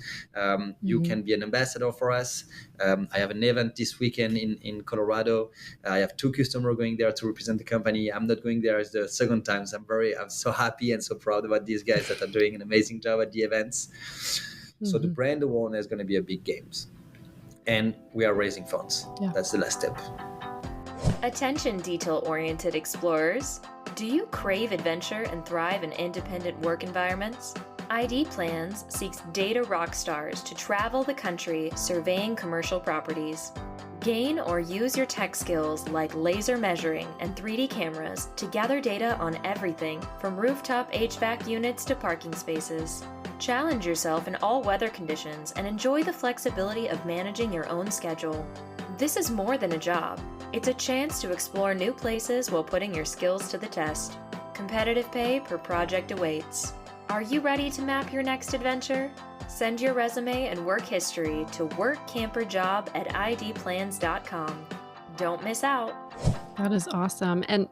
B: you can be an ambassador for us. I have an event this weekend in Colorado. I have 2 customers going there to represent the company. I'm not going there as the second time. So I'm so happy and so proud about these guys that are doing an amazing job at the events. So the brand awareness is going to be a big game. And we are raising funds. Yeah. That's the last step.
C: Attention detail-oriented explorers. Do you crave adventure and thrive in independent work environments? ID Plans seeks data rock stars to travel the country surveying commercial properties. Gain or use your tech skills like laser measuring and 3D cameras to gather data on everything from rooftop HVAC units to parking spaces. Challenge yourself in all weather conditions and enjoy the flexibility of managing your own schedule. This is more than a job. It's a chance to explore new places while putting your skills to the test. Competitive pay per project awaits. Are you ready to map your next adventure? Send your resume and work history to workcamperjob@idplans.com. Don't miss out.
D: That is awesome. And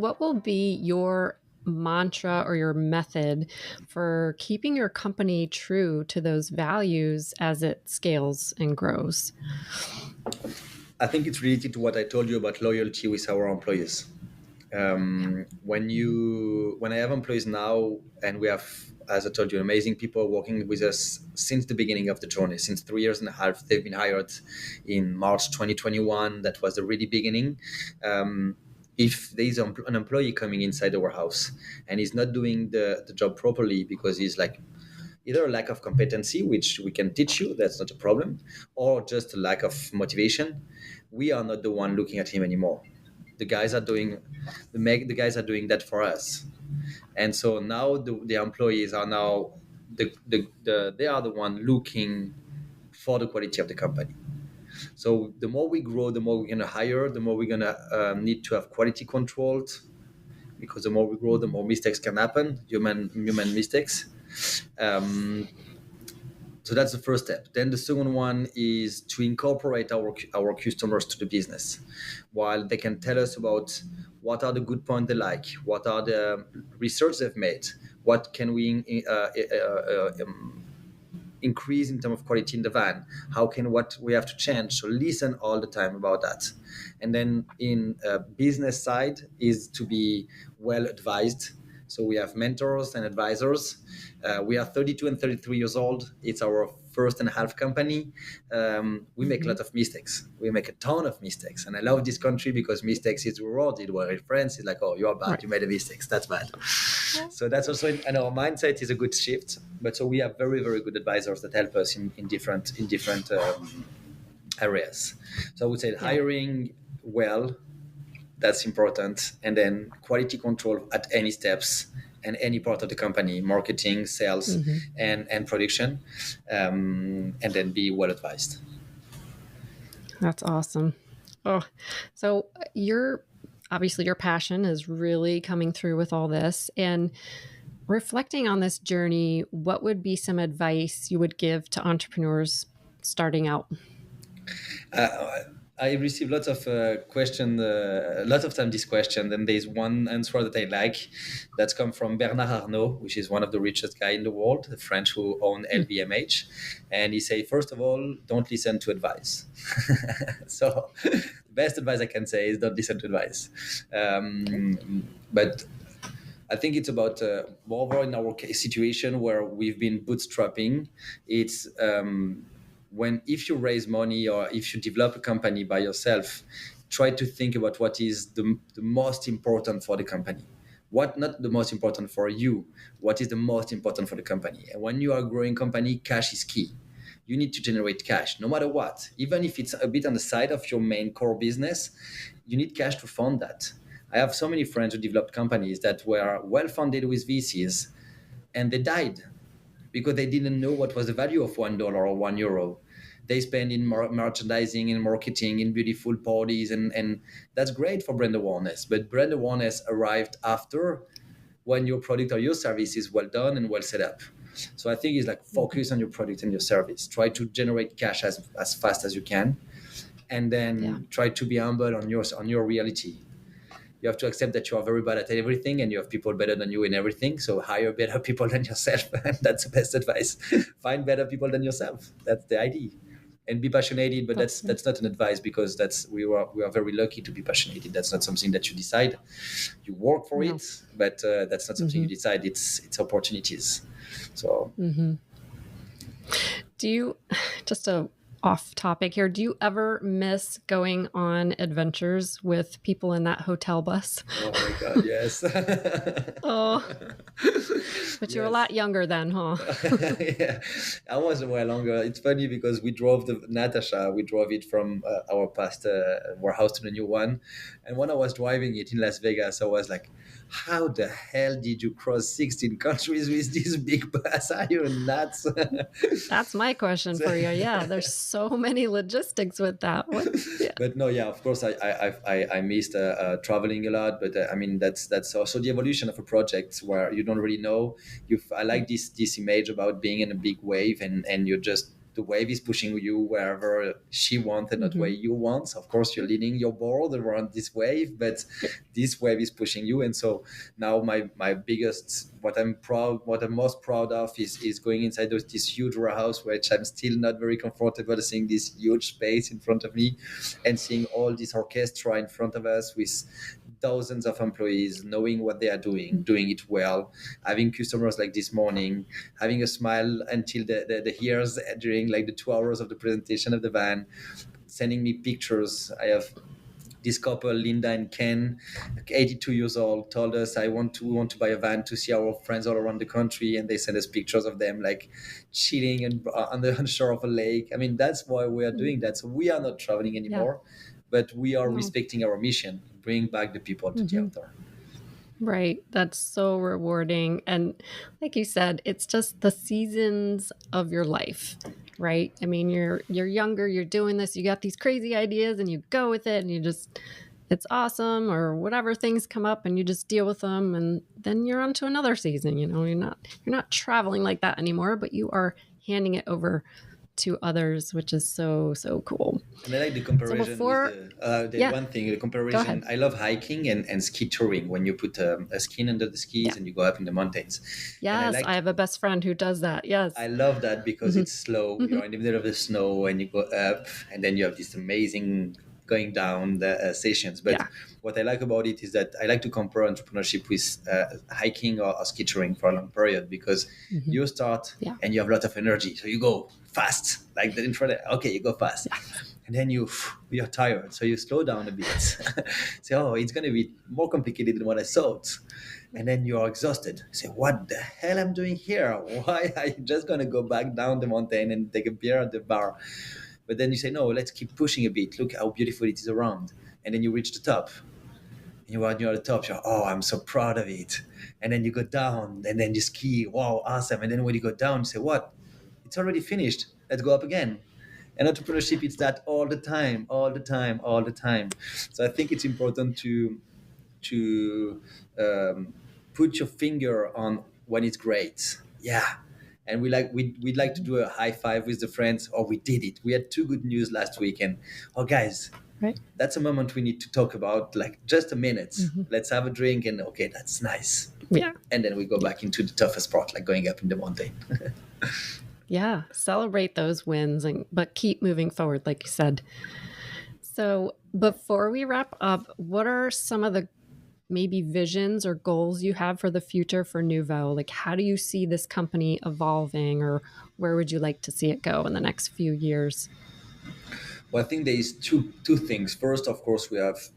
D: what will be your mantra or your method for keeping your company true to those values as it scales and grows?
B: I think it's related to what I told you about loyalty with our employees. When I have employees now, and we have, as I told you, amazing people working with us since the beginning of the journey, since 3 years and a half. They've been hired in March 2021. That was the really beginning. If there's an employee coming inside our house and he's not doing the job properly because he's like either a lack of competency, which we can teach you, that's not a problem, or just a lack of motivation, we are not the one looking at him anymore. The guys are doing that for us. And so now the employees are now they are the one looking for the quality of the company. So the more we grow, the more we're going to hire, the more we're going to need to have quality controlled, because the more we grow, the more mistakes can happen, human mistakes. So that's the first step. Then the second one is to incorporate our customers to the business. While they can tell us about what are the good points they like, what are the research they've made, what can we increase in terms of quality in the van, what we have to change. So listen all the time about that. And then in business side is to be well advised. So we have mentors and advisors. We are 32 and 33 years old. It's our first and a half company. We make a lot of mistakes. We make a ton of mistakes. And I love this country because mistakes is rewarded. Where in France, it's like, oh, you are bad. Right. You made a mistake. That's bad. Yeah. So that's also, and our mindset is a good shift. But so we have very, very good advisors that help us in different areas. So I would say hiring well, that's important. And then quality control at any steps and any part of the company, marketing, sales, and production, and then be well advised.
D: That's awesome. Oh, so obviously your passion is really coming through with all this. And reflecting on this journey, what would be some advice you would give to entrepreneurs starting out?
E: I receive lots of question, a lot of time this question. And there's one answer that I like, that's come from Bernard Arnault, which is one of the richest guy in the world, the French who own LVMH, and he say, first of all, don't listen to advice. So, best advice I can say is don't listen to advice. But I think it's about moreover in our situation where we've been bootstrapping. It's when if you raise money or if you develop a company by yourself, try to think about what is the most important for the company. What not the most important for you? What is the most important for the company? And when you are a growing company, cash is key. You need to generate cash no matter what, even if it's a bit on the side of your main core business. You need cash to fund that. I have so many friends who developed companies that were well funded with VCs, and they died because they didn't know what was the value of $1 or €1. They spend in merchandising and marketing in beautiful parties, and that's great for brand awareness. But brand awareness arrived after, when your product or your service is well done and well set up. So I think it's like focus on your product and your service. Try to generate cash as fast as you can, and then try to be humble on your reality. You have to accept that you are very bad at everything and you have people better than you in everything. So hire better people than yourself. And that's the best advice. Find better people than yourself. That's the idea. And be passionate, but that's not an advice, because we are very lucky to be passionate. That's not something that you decide. You work for it, but that's not something you decide. It's opportunities. So
D: do you, just a off topic here, do you ever miss going on adventures with people in that hotel bus?
E: Oh my God, yes.
D: Oh, but you're a lot younger then, huh?
E: Yeah, I was well longer. It's funny because we drove it from our past warehouse to the new one. And when I was driving it in Las Vegas, I was like, how the hell did you cross 16 countries with this big bus? Are you nuts?
D: That's my question for you. Yeah, there's so many logistics with that.
E: But no, yeah, of course, I missed traveling a lot. But I mean, that's also the evolution of a project where you don't really know. I like this image about being in a big wave, and you're just, the wave is pushing you wherever she wants and not where you want. So of course, you're leading your board around this wave, but this wave is pushing you. And so now my biggest, what I'm most proud of is going inside this huge warehouse, which I'm still not very comfortable seeing this huge space in front of me and seeing all this orchestra in front of us with thousands of employees, knowing what they are doing it well, having customers like this morning, having a smile until the ears during like the 2 hours of the presentation of the van, sending me pictures. I have this couple, Linda and Ken, like 82 years old, told us, we want to buy a van to see our friends all around the country, and they send us pictures of them like chilling and on the shore of a lake. I mean, that's why we are doing that. So we are not traveling anymore, but we are respecting our mission, bring back the people to the outdoor.
D: Right. That's so rewarding. And like you said, it's just the seasons of your life, right? I mean, you're younger, you're doing this, you got these crazy ideas and you go with it, and you just, it's awesome, or whatever things come up and you just deal with them, and then you're on to another season. You know, you're not traveling like that anymore, but you are handing it over to others, which is so cool.
E: And I like the comparison with one thing, the comparison. I love hiking and ski touring, when you put a skin under the skis and you go up in the mountains.
D: Yes, I have a best friend who does that. Yes.
E: I love that because it's slow. You're in the middle of the snow and you go up, and then you have this amazing going down the sessions. But what I like about it is that I like to compare entrepreneurship with hiking or ski touring for a long period, because you start and you have a lot of energy. So you go fast, like the intro. Okay, you go fast. And then you're tired. So you slow down a bit. Say, it's going to be more complicated than what I thought. And then you are exhausted. Say, what the hell I'm doing here? Why I just going to go back down the mountain and take a beer at the bar? But then you say, no, let's keep pushing a bit. Look how beautiful it is around. And then you reach the top. And you're at the top, you're, I'm so proud of it. And then you go down, and then you ski. Wow, awesome. And then when you go down, you say, what? It's already finished. Let's go up again. And entrepreneurship, it's that all the time. So I think it's important to put your finger on when it's great. Yeah. And we'd like to do a high five with the friends. We did it. We had 2 good news last week. And guys,
D: Right.
B: That's a moment we need to talk about, like just a minute. Let's have a drink and okay, that's nice.
D: Yeah.
B: And then we go back into the toughest part, like going up in the mountain.
D: Yeah. Celebrate those wins, but keep moving forward, like you said. So before we wrap up, what are some of the maybe visions or goals you have for the future for Noovo? Like, how do you see this company evolving, or where would you like to see it go in the next few years?
B: Well, I think there is two things. First, of course,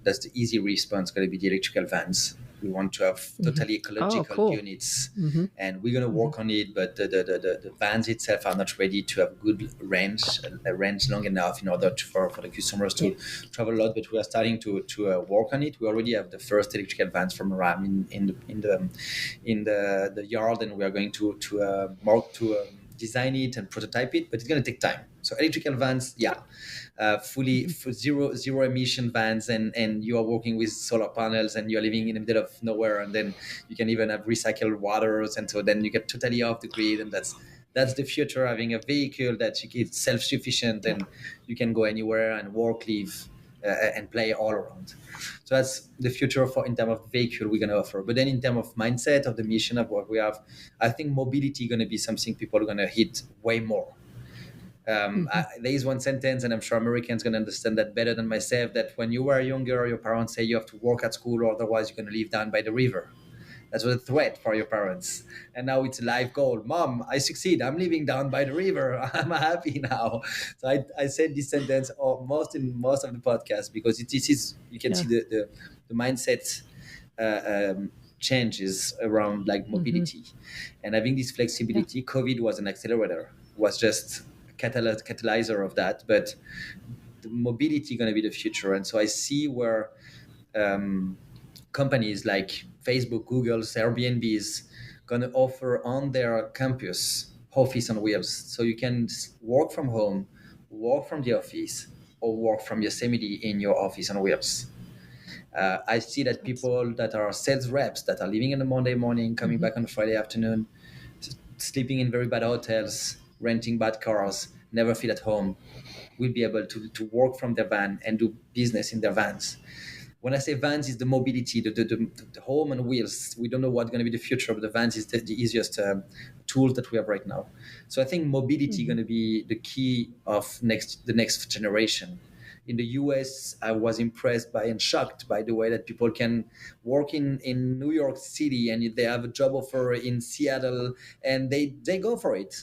B: that's the easy response going to be the electrical vans. We want to have totally ecological units, and we're going to work on it. But the vans itself are not ready to have good range, a range long enough in order for the customers to travel a lot. But we are starting to work on it. We already have the first electrical vans from Ram in the yard, and we are going to design it and prototype it. But it's going to take time. So electrical vans, fully zero emission vans, and you are working with solar panels, and you're living in the middle of nowhere, and then you can even have recycled waters, and so then you get totally off the grid, and that's the future, having a vehicle that is self-sufficient and you can go anywhere and work, live, and play all around. So that's the future in terms of vehicle we're going to offer. But then in terms of mindset of the mission of what we have, I think mobility is going to be something people are going to hit way more. There is one sentence, and I'm sure Americans going to understand that better than myself, that when you were younger, your parents say you have to work at school or otherwise you're going to live down by the river. That was a threat for your parents. And now it's a life goal. Mom, I succeed. I'm living down by the river. I'm happy now. So I said this sentence most of the podcast, because this is, you can see the mindset changes around like mobility. And having this flexibility. COVID was an accelerator, was just catalyzer of that, but the mobility going to be the future. And so I see where companies like Facebook, Google's, Airbnb's going to offer on their campus office on wheels, so you can work from home, work from the office, or work from Yosemite in your office on wheels. I see that people that are sales reps that are leaving on a Monday morning, coming back on a Friday afternoon, sleeping in very bad hotels, renting bad cars, never feel at home, will be able to work from their van and do business in their vans. When I say vans, is the mobility, the home and wheels. We don't know what's going to be the future, but the vans is the easiest tool that we have right now. So I think mobility is going to be the key of the next generation. In the US, I was impressed by and shocked by the way that people can work in New York City, and they have a job offer in Seattle, and they go for it.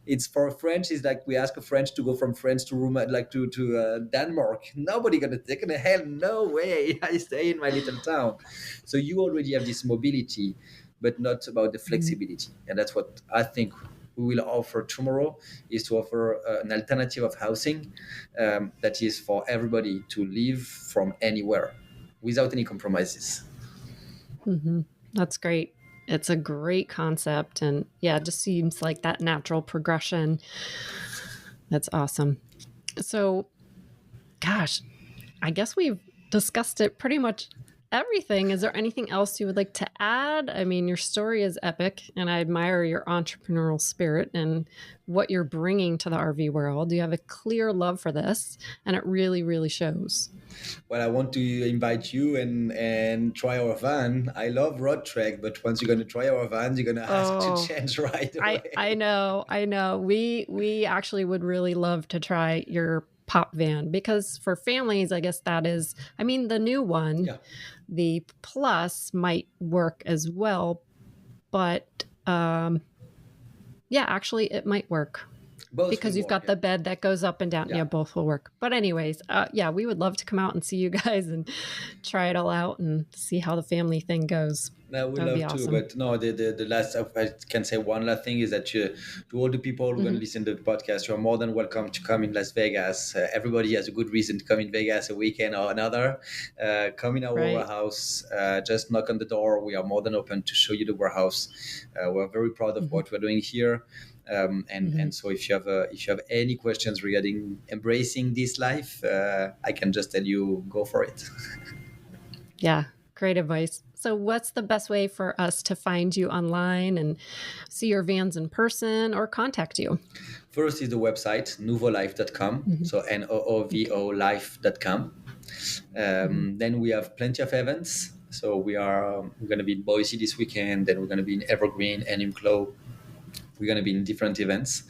B: It's for French. It's like we ask a French to go from France to Roma, like to Denmark. Nobody gonna take it. Hell, no way. I stay in my little town. So you already have this mobility, but not about the flexibility. And that's what I think we will offer tomorrow, is to offer an alternative of housing that is for everybody to live from anywhere without any compromises.
D: That's great. It's a great concept. And yeah, it just seems like that natural progression. That's awesome. So, gosh, I guess we've discussed it pretty much everything. Is there anything else you would like to add? I mean, your story is epic, and I admire your entrepreneurial spirit and what you're bringing to the RV world. You have a clear love for this, and it really, really shows.
B: Well, I want to invite you and try our van. I love road trek, but once you're going to try our van, you're going to ask to change right away.
D: I know. We actually would really love to try your pop van, because for families, I guess that is, I mean, the new one, the Plus might work as well, but actually it might work. Both, because you've got the bed that goes up and down. Yeah, both will work. But anyways, we would love to come out and see you guys and try it all out and see how the family thing goes.
B: No, we love to, awesome. But no, the last, I can say one last thing is that to all the people who are going to listen to the podcast, you're more than welcome to come in Las Vegas. Everybody has a good reason to come in Vegas a weekend or another. Come in our warehouse, just knock on the door. We are more than open to show you the warehouse. We're very proud of what we're doing here. And so if you have any questions regarding embracing this life, I can just tell you, go for it.
D: Yeah, great advice. So what's the best way for us to find you online and see your vans in person or contact you?
B: First is the website, noovolife.com. So Noovo life.com. Then we have plenty of events. So we're going to be in Boise this weekend. Then we're going to be in Evergreen and in Clo. We're going to be in different events,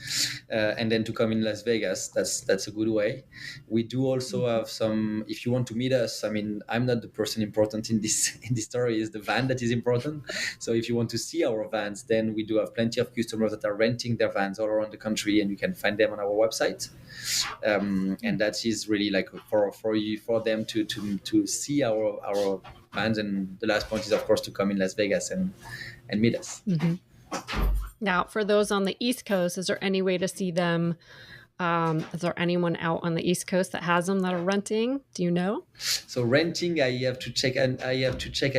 B: and then to come in Las Vegas, that's a good way. We do also have some. If you want to meet us, I mean, I'm not the person important in this story. It's the van that is important. So if you want to see our vans, then we do have plenty of customers that are renting their vans all around the country, and you can find them on our website. And that is really like for them to see our vans. And the last point is, of course, to come in Las Vegas and meet us.
D: Mm-hmm. Now, for those on the East Coast, is there any way to see them? Is there anyone out on the East Coast that has them that are renting? Do you know?
B: So renting, I have to check. I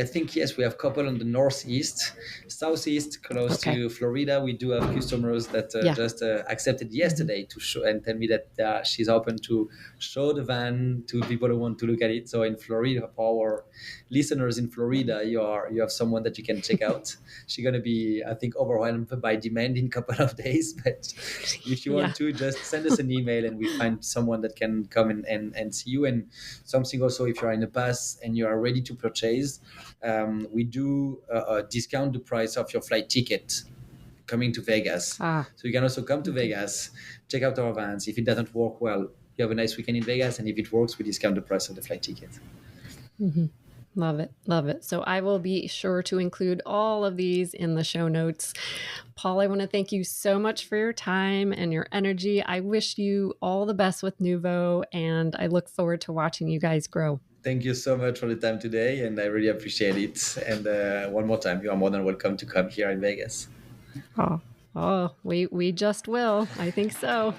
B: think, yes, we have a couple on the Northeast, Southeast, close to Florida. We do have customers that just accepted yesterday to show and tell me that she's open to show the van to people who want to look at it. So in Florida, for our listeners in Florida, you have someone that you can check out. She's going to be, I think, overwhelmed by demand in a couple of days. But if you want to, just send us an email and we find someone that can come and see you. And something also, if you're in a pass and you are ready to purchase, we do discount the price of your flight ticket coming to Vegas. So you can also come to Vegas, check out our vans. If it doesn't work, well, you have a nice weekend in Vegas. And if it works, we discount the price of the flight ticket.
D: Mm-hmm. Love it. Love it. So I will be sure to include all of these in the show notes. Paul, I want to thank you so much for your time and your energy. I wish you all the best with Noovo, and I look forward to watching you guys grow.
B: Thank you so much for the time today, and I really appreciate it. And one more time, you are more than welcome to come here in Vegas.
D: Oh, we just will. I think so.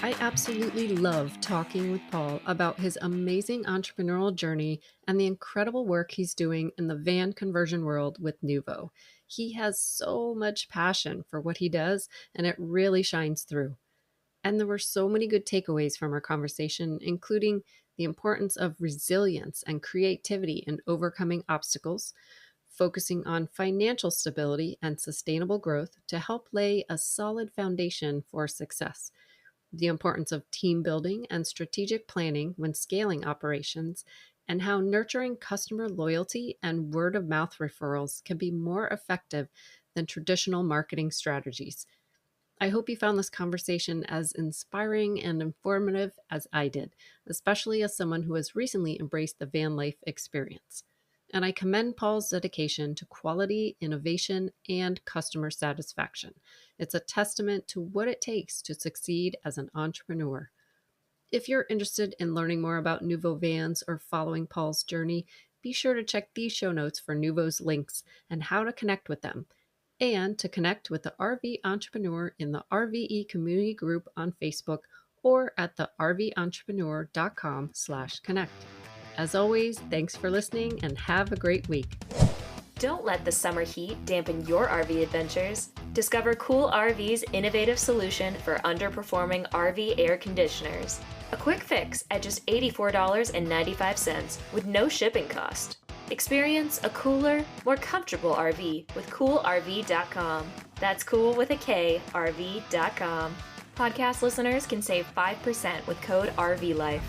D: I absolutely love talking with Paul about his amazing entrepreneurial journey and the incredible work he's doing in the van conversion world with Noovo. He has so much passion for what he does, and it really shines through. And there were so many good takeaways from our conversation, including the importance of resilience and creativity in overcoming obstacles, focusing on financial stability and sustainable growth to help lay a solid foundation for success, the importance of team building and strategic planning when scaling operations, and how nurturing customer loyalty and word-of-mouth referrals can be more effective than traditional marketing strategies. I hope you found this conversation as inspiring and informative as I did, especially as someone who has recently embraced the van life experience. And I commend Paul's dedication to quality, innovation, and customer satisfaction. It's a testament to what it takes to succeed as an entrepreneur. If you're interested in learning more about Noovo Vans or following Paul's journey, be sure to check these show notes for Noovo's links and how to connect with them, and to connect with the RV Entrepreneur in the RVE community group on Facebook or at the rventrepreneur.com/connect. As always, thanks for listening and have a great week.
C: Don't let the summer heat dampen your RV adventures. Discover Cool RV's innovative solution for underperforming RV air conditioners. A quick fix at just $84.95 with no shipping cost. Experience a cooler, more comfortable RV with coolrv.com. That's cool with a K, RV.com. Podcast listeners can save 5% with code RVLife.